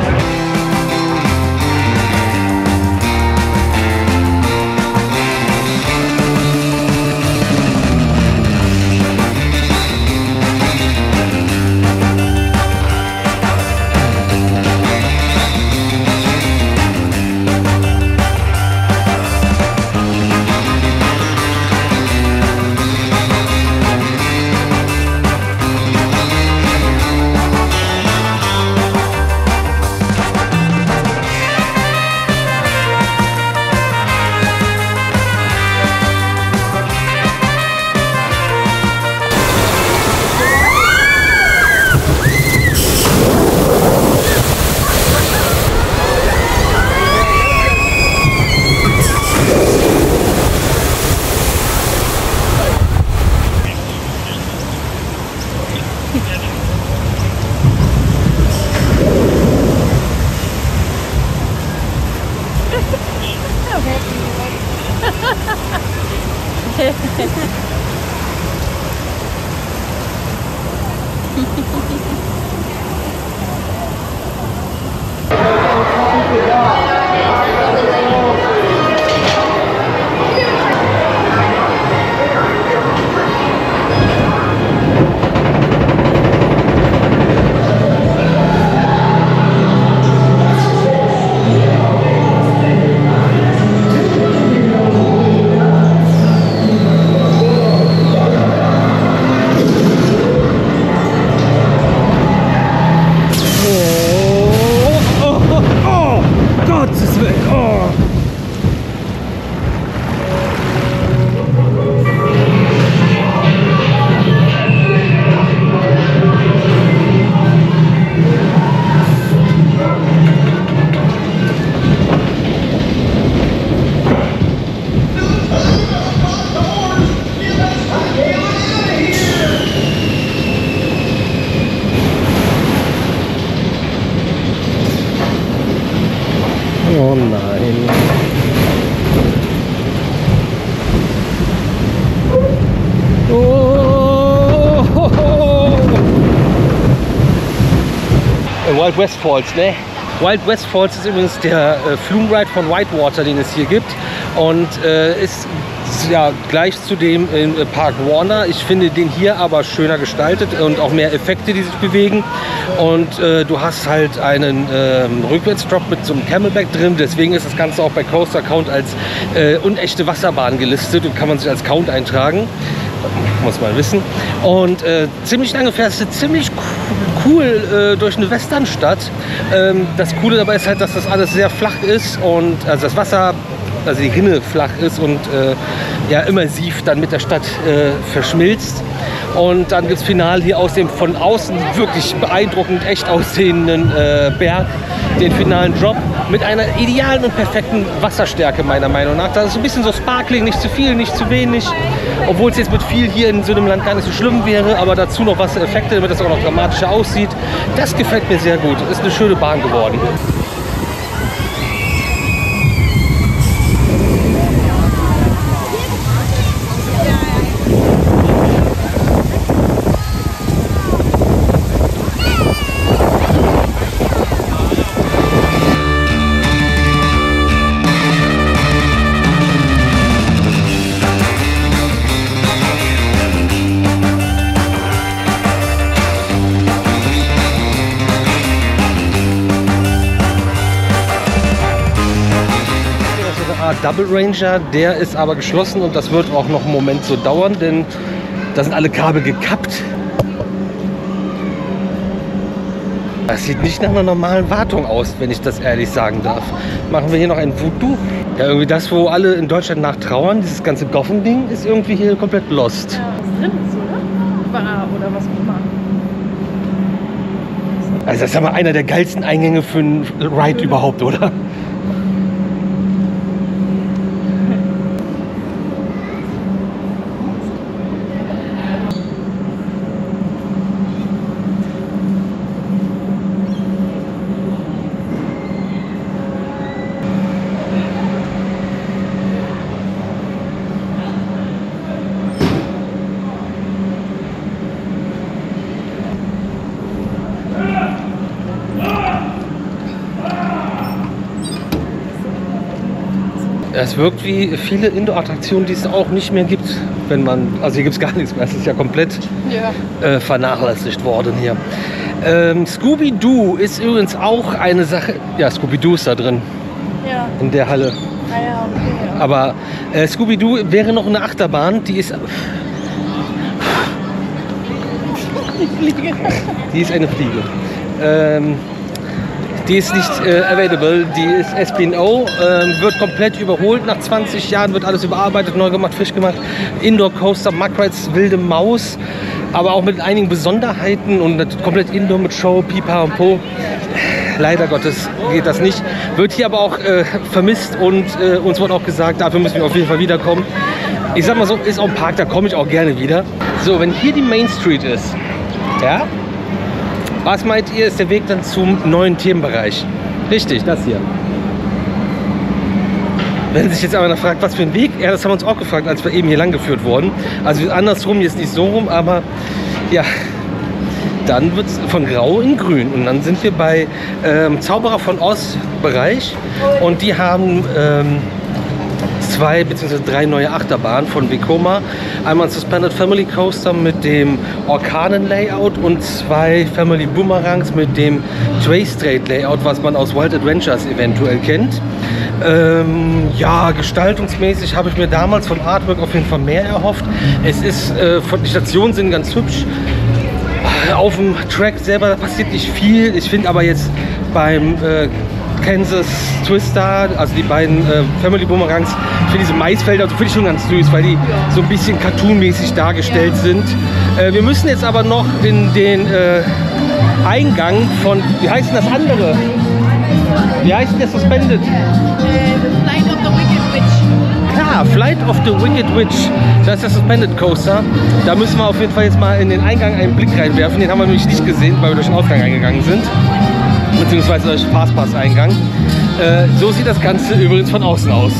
Wild West Falls, ne? Wild West Falls ist übrigens der Flume Ride von Whitewater, den es hier gibt. Und ist ja gleich zu dem in Park Warner. Ich finde den hier aber schöner gestaltet und auch mehr Effekte, die sich bewegen. Und du hast halt einen Rückwärtsdrop mit so einem Camelback drin. Deswegen ist das Ganze auch bei Coaster Count als unechte Wasserbahn gelistet und kann man sich als Count eintragen. Muss man wissen. Und ziemlich lange fährst du ziemlich cool durch eine Westernstadt. Das Coole dabei ist halt, dass das alles sehr flach ist und also das Wasser, also die Rinne flach ist und ja, immersiv dann mit der Stadt verschmilzt. Und dann gibt es final hier aus dem von außen wirklich beeindruckend echt aussehenden Berg den finalen Drop mit einer idealen und perfekten Wasserstärke meiner Meinung nach. Das ist ein bisschen so sparkling, nicht zu viel, nicht zu wenig. Obwohl es jetzt mit viel hier in so einem Land gar nicht so schlimm wäre, aber dazu noch Wassereffekte, damit das auch noch dramatischer aussieht. Das gefällt mir sehr gut. Das ist eine schöne Bahn geworden. Double Ranger, der ist aber geschlossen und das wird auch noch einen Moment so dauern, denn da sind alle Kabel gekappt. Das sieht nicht nach einer normalen Wartung aus, wenn ich das ehrlich sagen darf. Machen wir hier noch ein Voodoo? Ja, irgendwie das, wo alle in Deutschland nach trauern, dieses ganze Goffen-Ding ist irgendwie hier komplett lost. Ja, was drin ist, oder? Bar oder was auch immer. Also das ist aber einer der geilsten Eingänge für einen Ride überhaupt, oder? Es wirkt wie viele Indoor-Attraktionen, die es auch nicht mehr gibt, wenn man, also hier gibt es gar nichts mehr, es ist ja komplett vernachlässigt worden hier. Scooby-Doo ist übrigens auch eine Sache, ja, Scooby-Doo ist da drin, in der Halle. Ah ja, okay, ja. Aber Scooby-Doo wäre noch eine Achterbahn, die ist... Die ist eine Fliege. Die ist nicht available, die ist SPNO, wird komplett überholt. Nach 20 Jahren wird alles überarbeitet, neu gemacht, frisch gemacht. Indoor Coaster, Muckrides, wilde Maus, aber auch mit einigen Besonderheiten und komplett Indoor mit Show, Pipa und Po. Leider Gottes geht das nicht. Wird hier aber auch vermisst und uns wurde auch gesagt, dafür müssen wir auf jeden Fall wiederkommen. Ich sag mal so, ist auch ein Park, da komme ich auch gerne wieder. So, wenn hier die Main Street ist, ja? Was meint ihr, ist der Weg dann zum neuen Themenbereich? Richtig, das hier. Wenn sich jetzt aber noch fragt, was für ein Weg, ja, das haben wir uns auch gefragt, als wir eben hier lang geführt wurden. Also andersrum, jetzt nicht so rum, aber ja, dann wird es von grau in grün. Und dann sind wir bei Zauberer von Oz Bereich und die haben 2 bzw. 3 neue Achterbahnen von Vekoma. Einmal ein Suspended Family Coaster mit dem Orkanen-Layout und 2 Family Boomerangs mit dem Tray Straight Layout, was man aus Wild Adventures eventuell kennt. Ja, gestaltungsmäßig habe ich mir damals vom Artwork auf jeden Fall mehr erhofft. Es ist, die Stationen sind ganz hübsch. Auf dem Track selber passiert nicht viel. Ich finde aber jetzt beim Kansas Twister, also die beiden Family Boomerangs, für diese Maisfelder, also finde ich schon ganz süß, weil die so ein bisschen cartoonmäßig dargestellt sind. Wir müssen jetzt aber noch in den Eingang von, wie heißt denn das andere? Wie heißt denn der Suspended? Flight of the Wicked Witch. Klar, Flight of the Wicked Witch. Das ist der Suspended Coaster. Da müssen wir auf jeden Fall jetzt mal in den Eingang einen Blick reinwerfen. Den haben wir nämlich nicht gesehen, weil wir durch den Ausgang eingegangen sind. Beziehungsweise durch den Fastpass-Eingang. So sieht das Ganze übrigens von außen aus.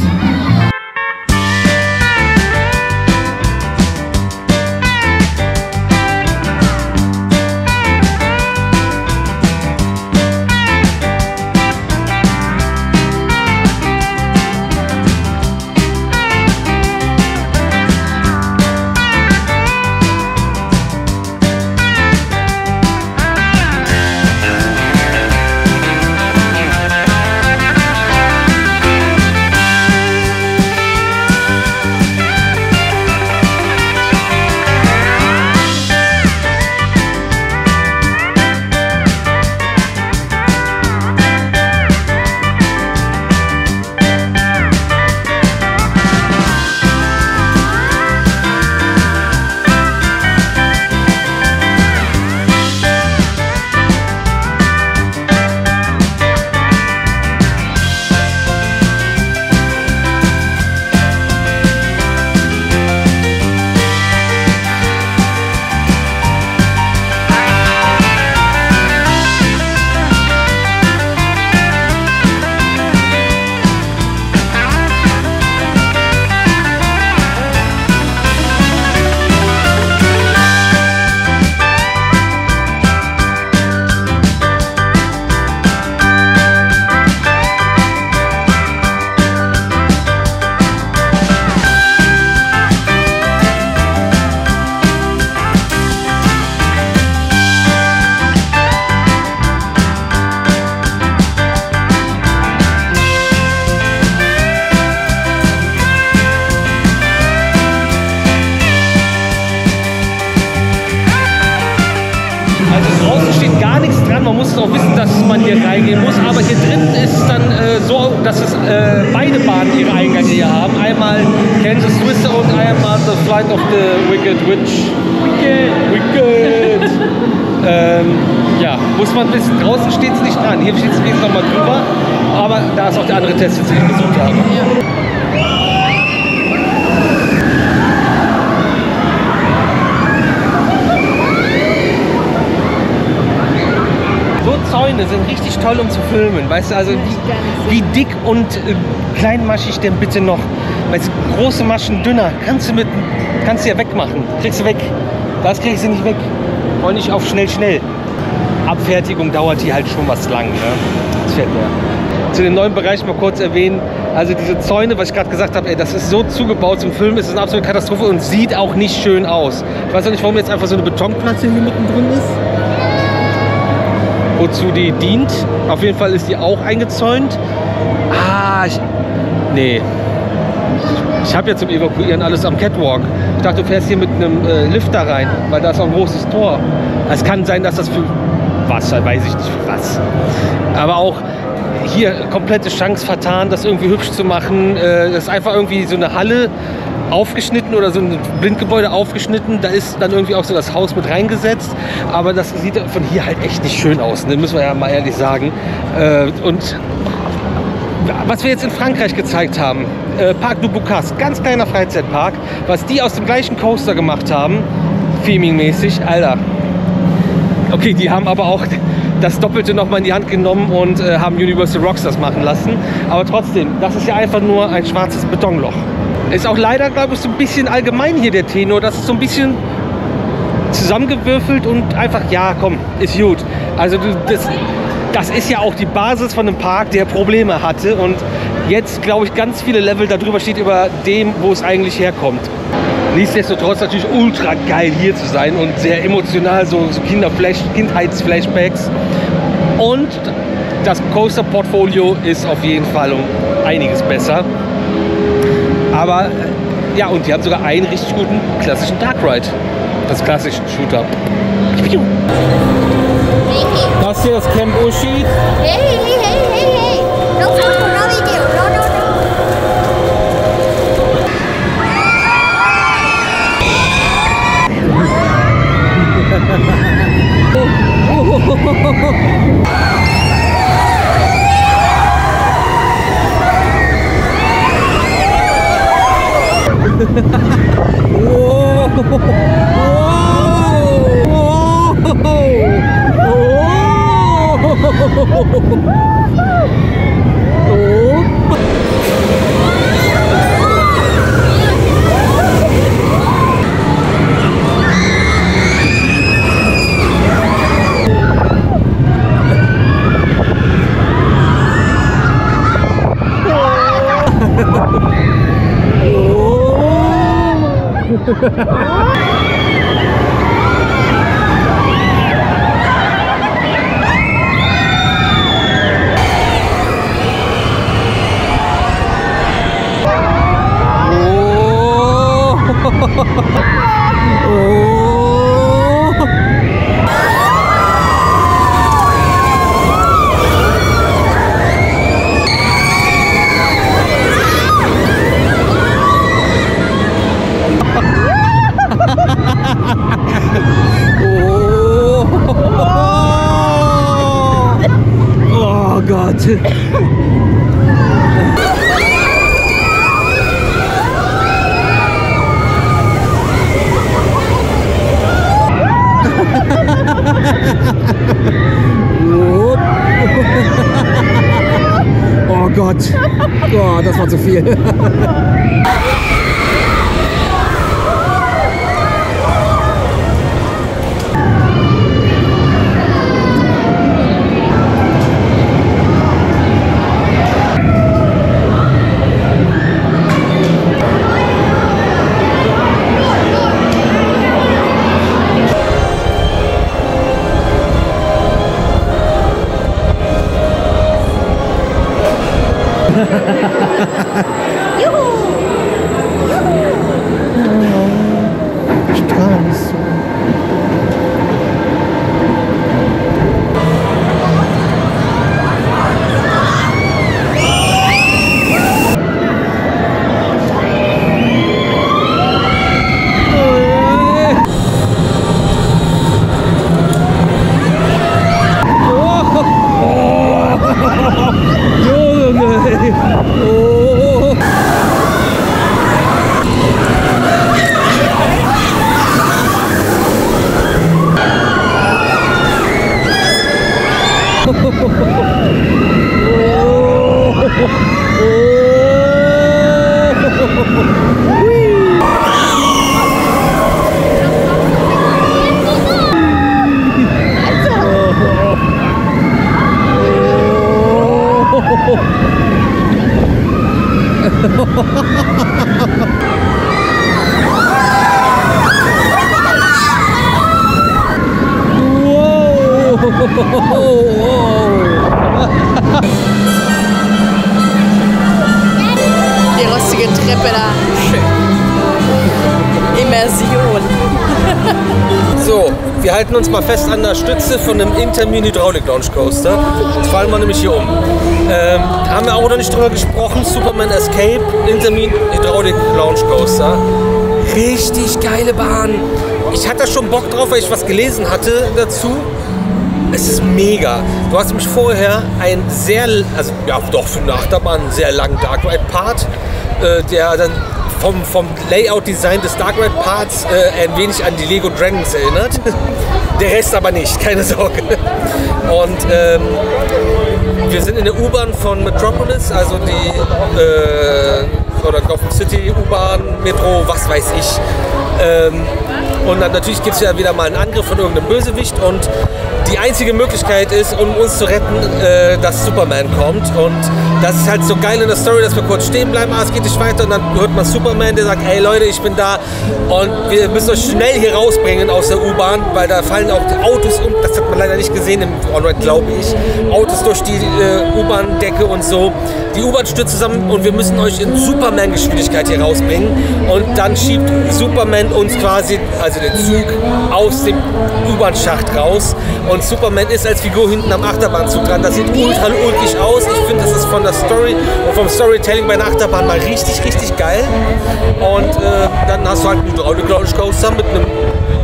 nichts dran. Man muss auch wissen, dass man hier reingehen muss. Aber hier drin ist es dann so, dass es beide Bahnen ihre Eingänge hier haben. Einmal Kansas Twister und einmal The Flight of the Wicked Witch. Wicked. Ja, muss man wissen. Draußen steht es nicht dran. Hier steht es jetzt nochmal drüber. Aber da ist auch der andere Test, den ich besucht habe. Ja. Zäune sind richtig toll, um zu filmen. Weißt du, also wie dick und kleinmaschig denn bitte noch? Weißt du, große Maschen dünner, kannst du ja wegmachen. Kriegst du weg. Das kriegst du nicht weg. Und nicht auf schnell. Abfertigung dauert hier halt schon was lang. Ne? Das fährt mehr. Zu den neuen Bereichen mal kurz erwähnen. Also diese Zäune, was ich gerade gesagt habe, ey, das ist so zugebaut zum Filmen, ist eine absolute Katastrophe und sieht auch nicht schön aus. Ich weiß auch nicht, warum jetzt einfach so eine Betonplatte hier mittendrin ist. Wozu die dient. Auf jeden Fall ist die auch eingezäunt. Ich habe ja zum Evakuieren alles am Catwalk. Ich dachte, du fährst hier mit einem Lift da rein, weil da ist auch ein großes Tor. Es kann sein, dass das für was, weiß ich nicht für was. Aber auch hier komplette Chance vertan, das irgendwie hübsch zu machen. Das ist einfach irgendwie so eine Halle aufgeschnitten oder so ein Blindgebäude aufgeschnitten. Da ist dann irgendwie auch so das Haus mit reingesetzt. Aber das sieht von hier halt echt nicht schön aus, ne? Müssen wir ja mal ehrlich sagen. Und was wir jetzt in Frankreich gezeigt haben, Parc du Bocas, ganz kleiner Freizeitpark, was die aus dem gleichen Coaster gemacht haben, theming-mäßig, Alter. Okay, die haben aber auch das Doppelte nochmal in die Hand genommen und haben Universal Rockstars machen lassen. Aber trotzdem, das ist ja einfach nur ein schwarzes Betonloch. Ist auch leider, glaube ich, so ein bisschen allgemein hier der Tenor. Das ist so ein bisschen zusammengewürfelt und einfach, ja, komm, ist gut. Also das ist ja auch die Basis von einem Park, der Probleme hatte und jetzt, glaube ich, ganz viele Level darüber steht über dem, wo es eigentlich herkommt. Nichtsdestotrotz natürlich ultra geil hier zu sein und sehr emotional, so Kindheitsflashbacks. Und das Coaster-Portfolio ist auf jeden Fall um einiges besser. Aber ja, und die haben sogar einen richtig guten klassischen Dark Ride. Das klassische Shooter. Das hier ist Camp Ushi. Hey. No photo, no video. No. Oh Gott. Oh Gott. Oh, das war zu viel. Version. So, wir halten uns mal fest an der Stütze von einem Intermin Hydraulic Launch Coaster. Jetzt fallen wir nämlich hier um. Haben wir auch noch nicht drüber gesprochen. Superman Escape Intermin Hydraulic Launch Coaster. Richtig geile Bahn. Ich hatte schon Bock drauf, weil ich was gelesen hatte dazu. Es ist mega. Du hast nämlich vorher einen sehr, also ja doch für eine Achterbahn einen sehr langen Dark Ride Part, der dann vom Layout-Design des Dark Ride Parts ein wenig an die Lego Dragons erinnert. Der Rest aber nicht, keine Sorge. Und wir sind in der U-Bahn von Metropolis, also die oder Gotham City U-Bahn, Metro, was weiß ich. Und dann natürlich gibt es ja wieder mal einen Angriff von irgendeinem Bösewicht und die einzige Möglichkeit ist, um uns zu retten, dass Superman kommt. Und das ist halt so geil in der Story, dass wir kurz stehen bleiben, es geht nicht weiter und dann hört man Superman, der sagt, ey Leute, ich bin da und wir müssen euch schnell hier rausbringen aus der U-Bahn, weil da fallen auch die Autos um, das hat man leider nicht gesehen im On-Ride, glaube ich, Autos durch die U-Bahn-Decke und so. Die U-Bahn stürzt zusammen und wir müssen euch in Superman-Geschwindigkeit hier rausbringen und dann schiebt Superman uns quasi, also den Zug, aus dem U-Bahn-Schacht raus und Superman ist als Figur hinten am Achterbahnzug dran. Das sieht ultra ulkig aus. Ich finde, das ist von der Story und vom Storytelling bei einer Achterbahn mal richtig, richtig geil. Und dann hast du halt einen Hydraulic Launch Coaster mit einem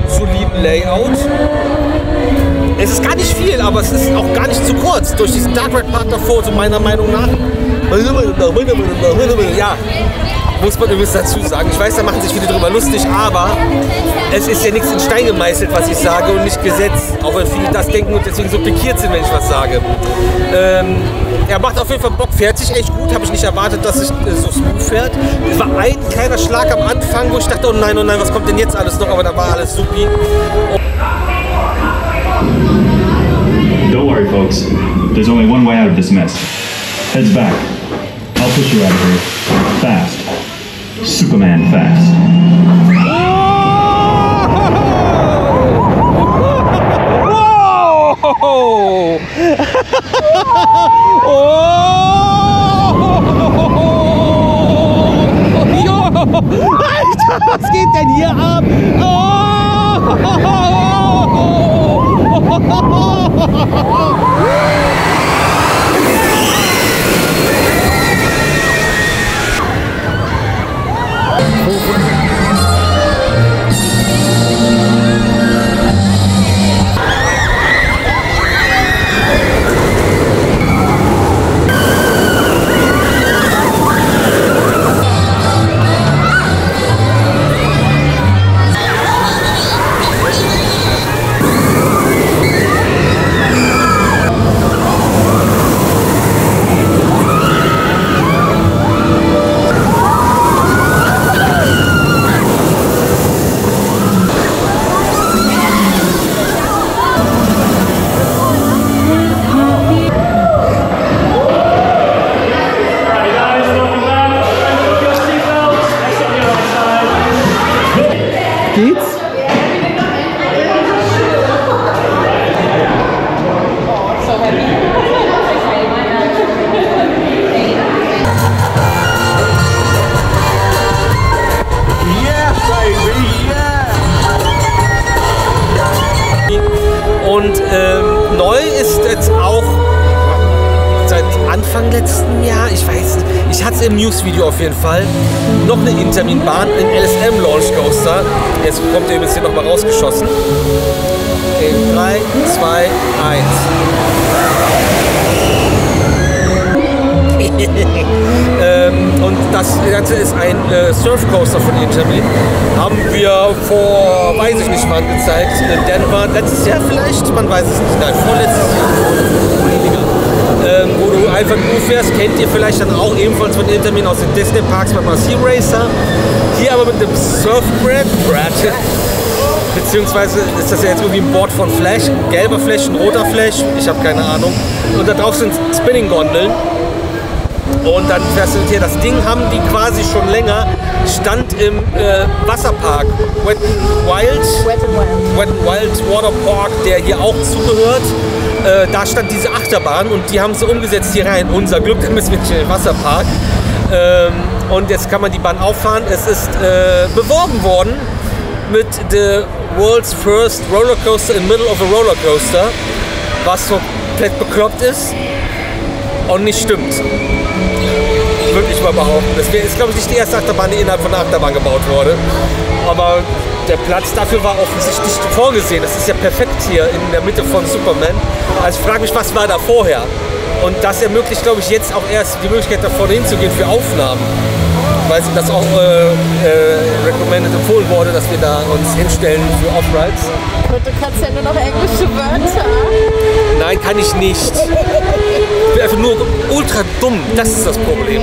soliden Layout. Es ist gar nicht viel, aber es ist auch gar nicht zu kurz. Durch diesen Dark Ride Part davor, so meiner Meinung nach. Ja, muss man übrigens dazu sagen. Ich weiß, da machen sich viele drüber lustig, aber es ist ja nichts in Stein gemeißelt, was ich sage und nicht gesetzt. Auch wenn viele das denken und deswegen so pikiert sind, wenn ich was sage. Er macht auf jeden Fall Bock, fährt sich echt gut. Habe ich nicht erwartet, dass es so smooth fährt. Es war ein kleiner Schlag am Anfang, wo ich dachte, oh nein, was kommt denn jetzt alles noch? Aber da war alles supi. Don't worry, folks. There's only one way out of this mess. Heads back. I'll push you out of here. Fast. Superman fast. Whoa! Alter, was geht denn hier ab? Und neu ist jetzt auch seit Anfang letzten Jahr, ich weiß nicht, ich hatte es im News-Video auf jeden Fall, noch eine Intermin-Bahn, ein LSM Launch Coaster. Jetzt kommt ihr übrigens hier nochmal rausgeschossen. In 3, 2, 1. Und das Ganze ist ein Surfcoaster von Intermin. Haben wir vor, weiß ich nicht wann gezeigt, in Denver, letztes Jahr vielleicht, man weiß es nicht, nein, vorletztes Jahr, wo du einfach nur fährst, kennt ihr vielleicht dann auch ebenfalls von Intermin aus den Disney Parks beim Sea Racer. Hier aber mit dem Surfbrett, beziehungsweise ist das ja jetzt irgendwie ein Board von Flash, ein gelber Flash, ein roter Flash, ich habe keine Ahnung. Und da drauf sind Spinning-Gondeln. Und dann fährst du hier, das Ding haben die quasi schon länger, stand im Wasserpark Wet n Wild Waterpark, der hier auch zugehört. Da stand diese Achterbahn und die haben sie umgesetzt hier rein. Unser Glück, dann müssen wir in den Wasserpark. Und jetzt kann man die Bahn auffahren. Es ist beworben worden mit the world's first roller coaster in the middle of a roller coaster, was komplett bekloppt ist und nicht stimmt. Würde ich mal behaupten. Das ist, glaube ich, nicht die erste Achterbahn, die innerhalb von der Achterbahn gebaut wurde. Aber der Platz dafür war offensichtlich vorgesehen. Das ist ja perfekt hier in der Mitte von Superman. Also ich frage mich, was war da vorher? Und das ermöglicht, glaube ich, jetzt auch erst die Möglichkeit, da vorne hinzugehen für Aufnahmen. Weil das auch recommended empfohlen wurde, dass wir da uns hinstellen für Off-Rides. Und du kannst ja nur noch englische Wörter. Nein, kann ich nicht. Ich bin einfach nur ultra dumm. Das ist das Problem.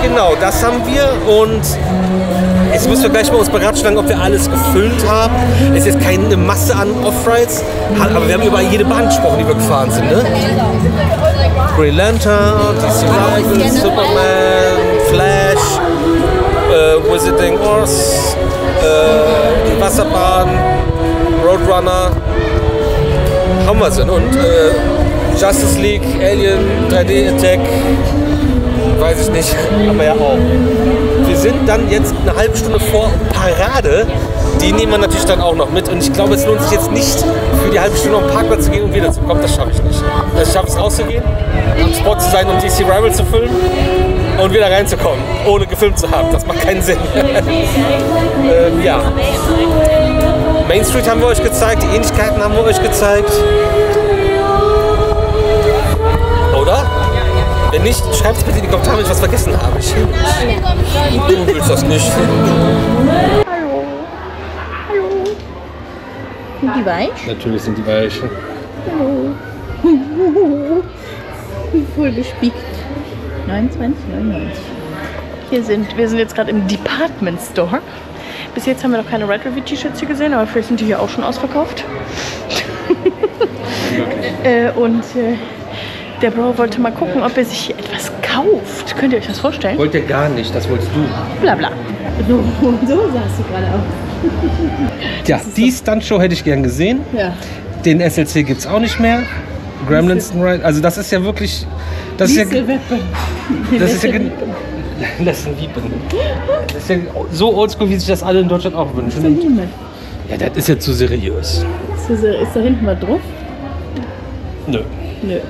Genau, das haben wir. Und jetzt müssen wir gleich mal uns beratschlagen, ob wir alles gefüllt haben. Es ist jetzt keine Masse an Off-Rides, aber wir haben über jede Bahn gesprochen, die wir gefahren sind. Ne? Green Lantern, DC Rivals, Superman, Flash, Wizarding Oz, die Wasserbahn, Roadrunner. Haben wir sie. Und Justice League, Alien, 3D Attack, weiß ich nicht, aber ja auch. Wir sind dann jetzt eine halbe Stunde vor Parade. Die nehmen wir natürlich dann auch noch mit. Und ich glaube, es lohnt sich jetzt nicht, für die halbe Stunde auf den Parkplatz zu gehen und wieder zu kommen. Das schaffe ich nicht. Also ich schaffe es rauszugehen, am Spot zu sein, um DC Rivals zu filmen und wieder reinzukommen, ohne gefilmt zu haben. Das macht keinen Sinn. Ja. Main Street haben wir euch gezeigt, die Ähnlichkeiten haben wir euch gezeigt. Oder? Wenn nicht, schreibt es bitte in die Kommentare, wenn ich was vergessen habe. Du willst das nicht. Hallo. Hallo. Sind die weich? Natürlich sind die weich. Hallo. Voll gespiekt. 29,99. Wir sind jetzt gerade im Department Store. Bis jetzt haben wir noch keine Ride Review T-Shirts hier gesehen, aber vielleicht sind die hier auch schon ausverkauft. Der Bro wollte mal gucken, ob er sich hier etwas kauft. Könnt ihr euch das vorstellen? Wollt ihr gar nicht, das wolltest du. Bla bla. So sahst du gerade aus. Ja, die Stuntshow hätte ich gern gesehen. Ja. Den SLC gibt es auch nicht mehr. Gremlins Ride, also das ist ja wirklich... Das ist ja so oldschool, wie sich das alle in Deutschland auch wünschen. Ja, das ist ja zu seriös. Ist da hinten mal drauf? Nö. Nö.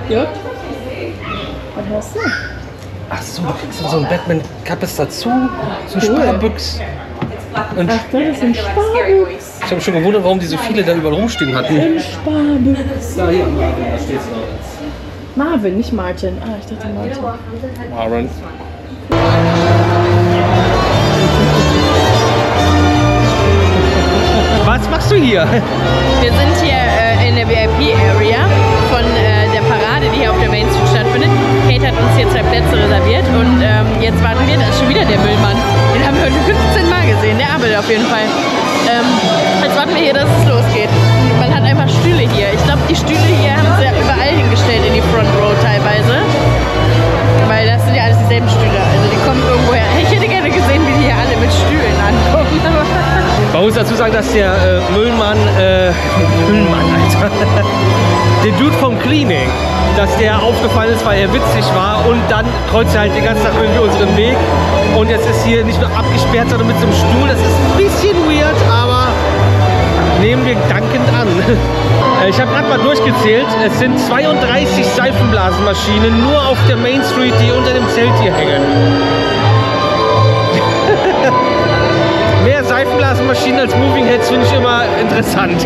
Ja. Was hast du? Ach so, du kriegst so ein Batman-Kappes dazu, so ein Sparbüchs. Und ach, das ist ein Sparbüchs. Ich habe mich schon gewundert, warum die so viele da überall rumstehen hatten. Ein Sparbüchs. Da hier, Marvin, da steht's noch. Marvin, nicht Martin. Ah, ich dachte Martin. Marvin. Was machst du hier? Wir sind hier in der VIP-Area von der Parade, die hier auf der Main Street stattfindet. Kate hat uns hier 2 Plätze reserviert und jetzt warten wir, da ist schon wieder der Müllmann. Den haben wir heute 15 Mal gesehen, der arbeitet auf jeden Fall. Jetzt warten wir hier, dass es losgeht. Man hat einfach Stühle hier. Ich glaube, die Stühle hier haben sie ja überall hingestellt in die Front Row teilweise. Weil das sind ja alles dieselben Stühle. Also die kommen irgendwo her. Ich hätte gerne gesehen, wie die hier alle mit Stühlen ankommen. Man muss dazu sagen, dass der Müllmann, Alter, der Dude vom Cleaning, dass der aufgefallen ist, weil er witzig war und dann kreuzt er halt den ganzen Tag irgendwie unseren Weg und jetzt ist hier nicht nur abgesperrt, sondern mit so einem Stuhl. Das ist ein bisschen weird, aber nehmen wir dankend an. Ich habe gerade mal durchgezählt, es sind 32 Seifenblasenmaschinen nur auf der Main Street, die unter dem Zelt hier hängen. Mehr Seifenblasenmaschinen als Moving Heads finde ich immer interessant.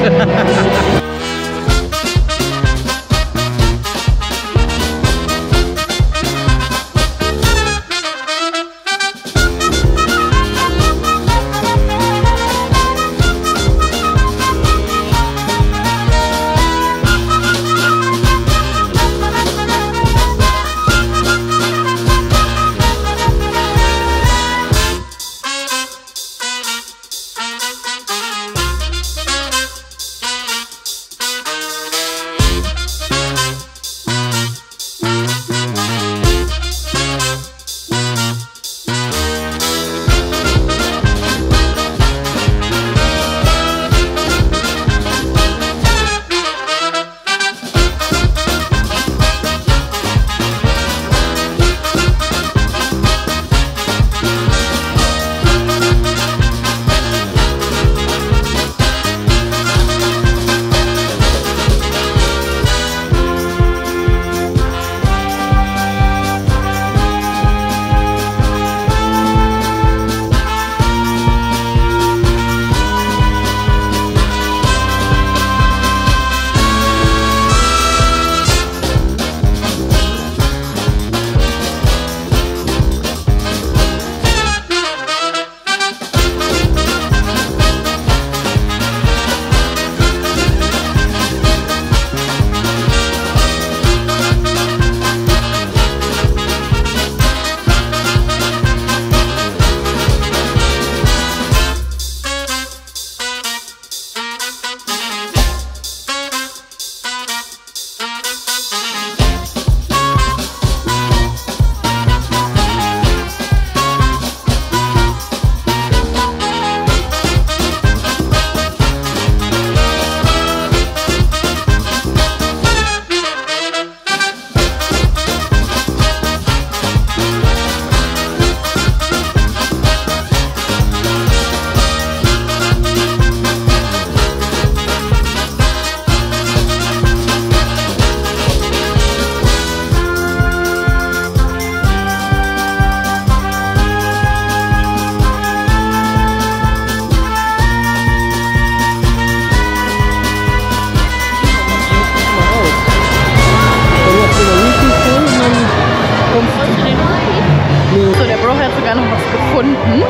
sogar noch was gefunden.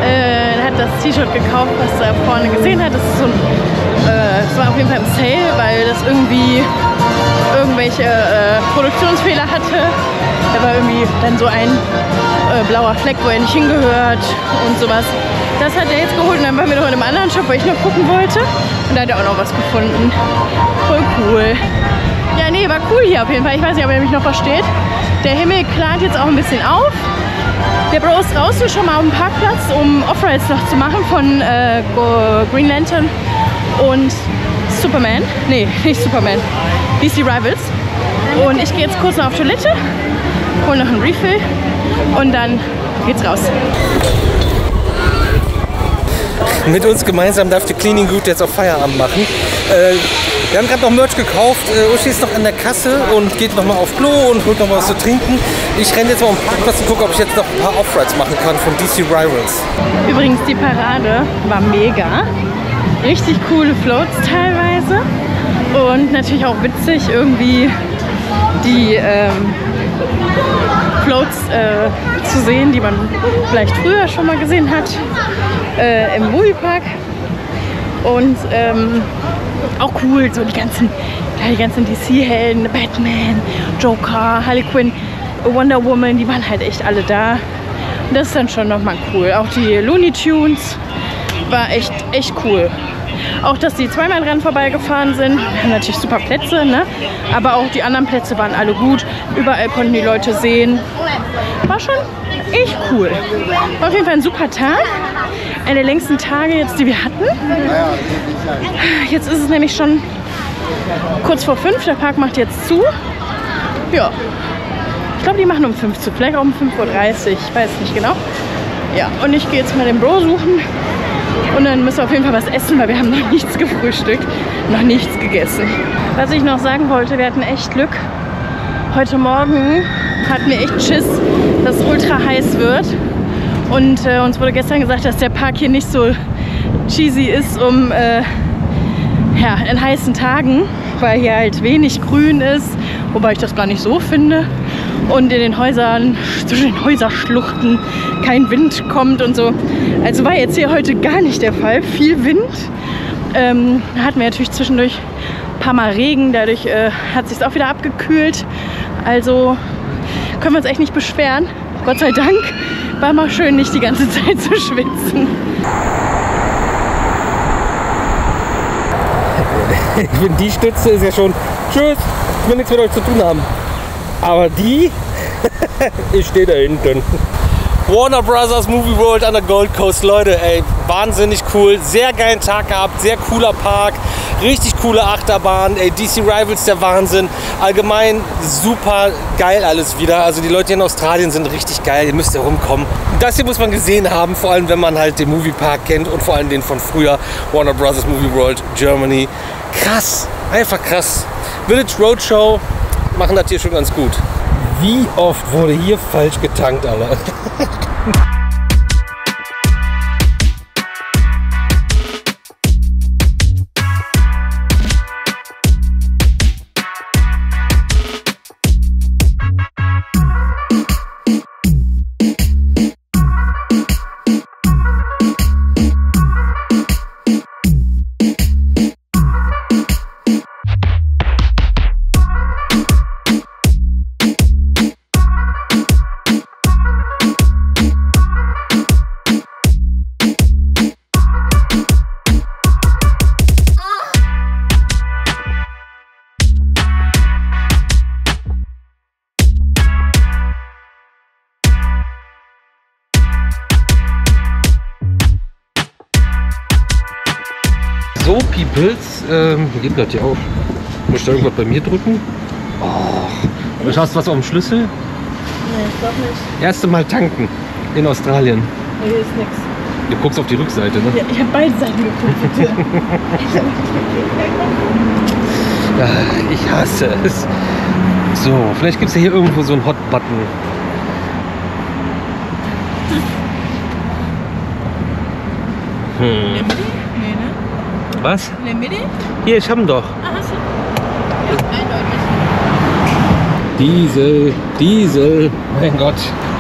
Er hat das T-Shirt gekauft, was er vorne gesehen hat. Das ist so ein, es war auf jeden Fall im Sale, weil das irgendwie irgendwelche Produktionsfehler hatte. Da war irgendwie dann so ein blauer Fleck, wo er nicht hingehört und sowas. Das hat er jetzt geholt und dann waren wir noch in einem anderen Shop, wo ich noch gucken wollte. Und da hat er auch noch was gefunden. Voll cool. Ja, nee, war cool hier auf jeden Fall. Ich weiß nicht, ob ihr mich noch versteht. Der Himmel klart jetzt auch ein bisschen auf. Der Bro ist draußen schon mal auf dem Parkplatz, um Off-Rides noch zu machen von Green Lantern und Superman. Nee, nicht Superman. DC Rivals. Und ich gehe jetzt kurz noch auf Toilette, hole noch einen Refill und dann geht's raus. Mit uns gemeinsam darf die Cleaning Good jetzt auf Feierabend machen. Wir haben gerade noch Merch gekauft. Uschi ist noch an der Kasse und geht noch mal auf Klo und holt noch mal was zu trinken. Ich renne jetzt mal um den Parkplatz und gucke, ob ich jetzt noch ein paar Off-Rides machen kann von DC Rivals. Übrigens, die Parade war mega. Richtig coole Floats teilweise. Und natürlich auch witzig, irgendwie die Floats zu sehen, die man vielleicht früher schon mal gesehen hat im Moviepark. Und auch cool, so die ganzen DC-Helden, Batman, Joker, Harley Quinn, Wonder Woman, die waren halt echt alle da. Und das ist dann schon nochmal cool. Auch die Looney Tunes war echt cool. Auch, dass die zweimal dran vorbeigefahren sind. Wir haben natürlich super Plätze, ne? Aber auch die anderen Plätze waren alle gut. Überall konnten die Leute sehen. War schon echt cool. War auf jeden Fall ein super Tag. Einer der längsten Tage jetzt, die wir hatten. Jetzt ist es nämlich schon kurz vor 5. Der Park macht jetzt zu. Ja. Ich glaube, die machen um 5 zu. Vielleicht auch um 5:30 Uhr. Ich weiß nicht genau. Ja, und ich gehe jetzt mal den Bro suchen. Und dann müssen wir auf jeden Fall was essen, weil wir haben noch nichts gefrühstückt, noch nichts gegessen. Was ich noch sagen wollte, wir hatten echt Glück. Heute Morgen hatten wir echt Schiss, dass es ultra heiß wird. Und uns wurde gestern gesagt, dass der Park hier nicht so cheesy ist, ja, in heißen Tagen, weil hier halt wenig Grün ist, wobei ich das gar nicht so finde. Und in den Häusern, zwischen den Häuserschluchten kein Wind kommt und so. Also war jetzt hier heute gar nicht der Fall. Viel Wind. Hatten wir natürlich zwischendurch ein paar Mal Regen, dadurch hat sich auch wieder abgekühlt. Also können wir uns echt nicht beschweren. Gott sei Dank war mal schön, nicht die ganze Zeit zu schwitzen. Ich finde, die Stütze ist ja schon, tschüss, ich will nichts mit euch zu tun haben. Aber die, ich stehe da hinten. Warner Brothers Movie World an der Gold Coast, Leute, ey, wahnsinnig cool, sehr geilen Tag gehabt, sehr cooler Park, richtig coole Achterbahn, ey, DC Rivals, der Wahnsinn, allgemein super geil alles wieder, also die Leute hier in Australien sind richtig geil, ihr müsst ja rumkommen. Das hier muss man gesehen haben, vor allem wenn man halt den Moviepark kennt und vor allem den von früher, Warner Brothers Movie World Germany. Krass, einfach krass. Village Roadshow machen das hier schon ganz gut. Wie oft wurde hier falsch getankt, Alter? So, Peoples, wie geht das hier auf? Muss ich da irgendwas bei mir drücken? Oh, du hast was auf dem Schlüssel? Nee, ich glaube nicht. Erste Mal tanken in Australien. Nee, hier ist nix. Du guckst auf die Rückseite, ne? Ja, ich habe beide Seiten geguckt, bitte. Ja, ich hasse es. So, vielleicht gibt es ja hier irgendwo so einen Hot-Button. Nee, ne? Was? In der Mitte? Hier, ich hab ihn doch. Ah, hast du? Ja, eindeutig. Diesel, Diesel. Mein Gott.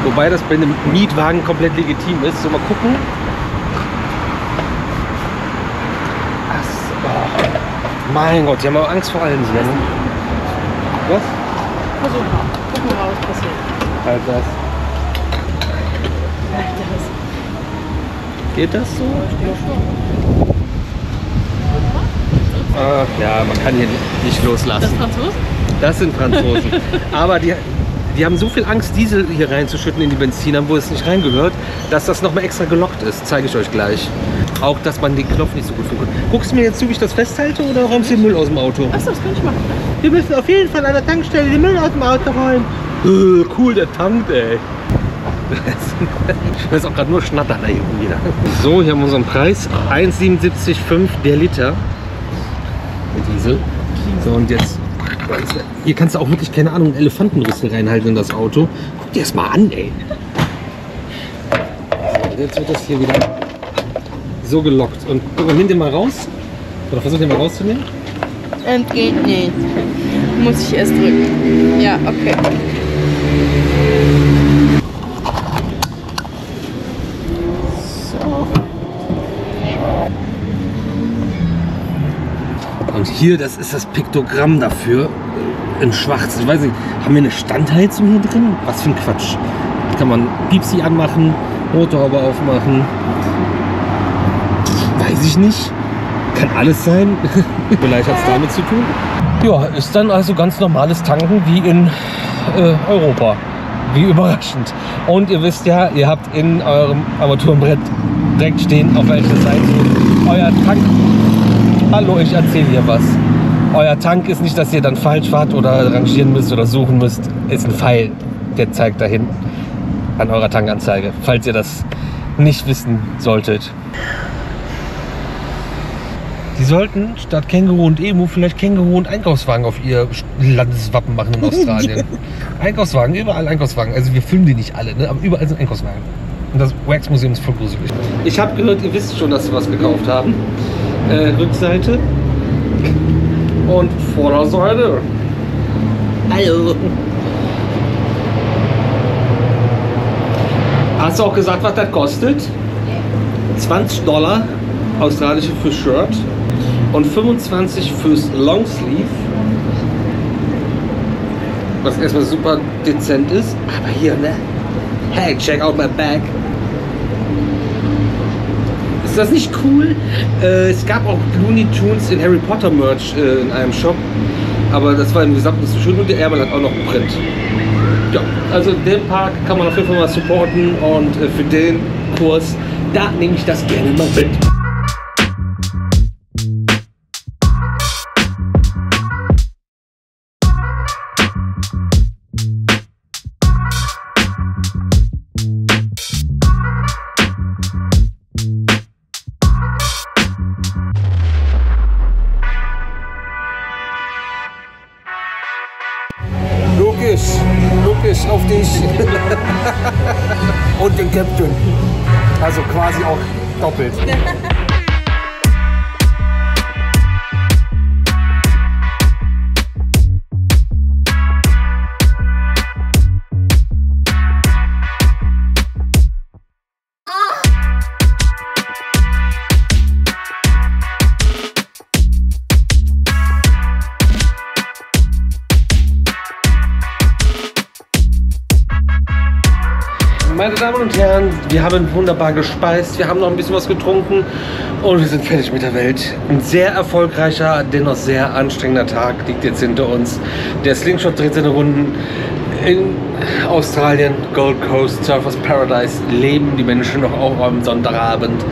Wobei das bei einem Mietwagen komplett legitim ist. So, mal gucken. Mein Gott, die haben aber Angst vor allen Tieren. Was? Versuch mal. Gucken wir mal, was passiert. Halt das. Geht das so? Ja, man kann hier nicht loslassen. Das ist Franzosen? Das sind Franzosen. Aber die haben so viel Angst, Diesel hier reinzuschütten in die Benziner, wo es nicht reingehört, dass das nochmal extra gelockt ist. Zeige ich euch gleich. Auch, dass man den Knopf nicht so gut finden kann. Guckst du mir jetzt zu, wie ich das festhalte, oder räumst du den Müll aus dem Auto? Achso, das kann ich machen. Wir müssen auf jeden Fall an der Tankstelle den Müll aus dem Auto räumen. Cool, der tankt, ey. Ich weiß auch gerade nur schnattern da hinten wieder. So, hier haben wir unseren Preis. 1,77,5 der Liter. Mit Diesel. So, und jetzt... Hier kannst du auch wirklich, keine Ahnung, einen Elefantenrüssel reinhalten in das Auto. Guck dir das mal an, ey. So, jetzt wird das hier wieder so gelockt. Und guck mal, nimm den mal raus. Oder versuch den mal rauszunehmen. Geht nicht. Muss ich erst drücken. Ja, okay. So. Und hier, das ist das Piktogramm dafür. In schwarz. Ich weiß nicht, haben wir eine Standheizung hier drin? Was für ein Quatsch. Da kann man Piepsi anmachen, Motorhaube aufmachen. Weiß ich nicht. Kann alles sein. Vielleicht hat es damit zu tun. Ja, ist dann also ganz normales Tanken wie in Europa. Wie überraschend. Und ihr wisst ja, ihr habt in eurem Armaturenbrett direkt stehen, auf welcher Seite euer Tank. Hallo, ich erzähle hier was. Euer Tank ist nicht, dass ihr dann falsch fahrt oder rangieren müsst oder suchen müsst. Ist ein Pfeil, der zeigt dahin an eurer Tankanzeige, falls ihr das nicht wissen solltet. Die sollten statt Känguru und Emu vielleicht Känguru und Einkaufswagen auf ihr Landeswappen machen in Australien. Einkaufswagen, überall Einkaufswagen. Also wir filmen die nicht alle, ne? Aber überall sind Einkaufswagen. Und das Wax-Museum ist voll gruselig. Ich habe gehört, ihr wisst schon, dass wir was gekauft haben. Rückseite und Vorderseite. Hallo. Hast du auch gesagt, was das kostet? $20 australische für Shirt und 25 fürs Longsleeve, was erstmal super dezent ist, aber hier, ne? Hey, check out my bag. Ist das nicht cool? Es gab auch Looney Tunes in Harry Potter Merch in einem Shop, aber das war im Gesamten nicht so schön und der Ärmel hat auch noch einen Print. Ja, also den Park kann man auf jeden Fall mal supporten und für den Kurs, da nehme ich das gerne mal mit. Lukas, auf dich und den Captain. Also quasi auch doppelt. Meine Damen und Herren, wir haben wunderbar gespeist, wir haben noch ein bisschen was getrunken und wir sind fertig mit der Welt. Ein sehr erfolgreicher, dennoch sehr anstrengender Tag liegt jetzt hinter uns. Der Slingshot dreht seine Runden. In Australien, Gold Coast, Surfers Paradise leben die Menschen noch auch am Sonntagabend.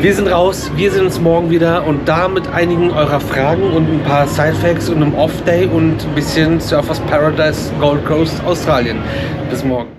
Wir sind raus, wir sehen uns morgen wieder und da mit einigen eurer Fragen und ein paar Sidefacts und einem Off-Day und ein bisschen Surfers Paradise, Gold Coast, Australien. Bis morgen.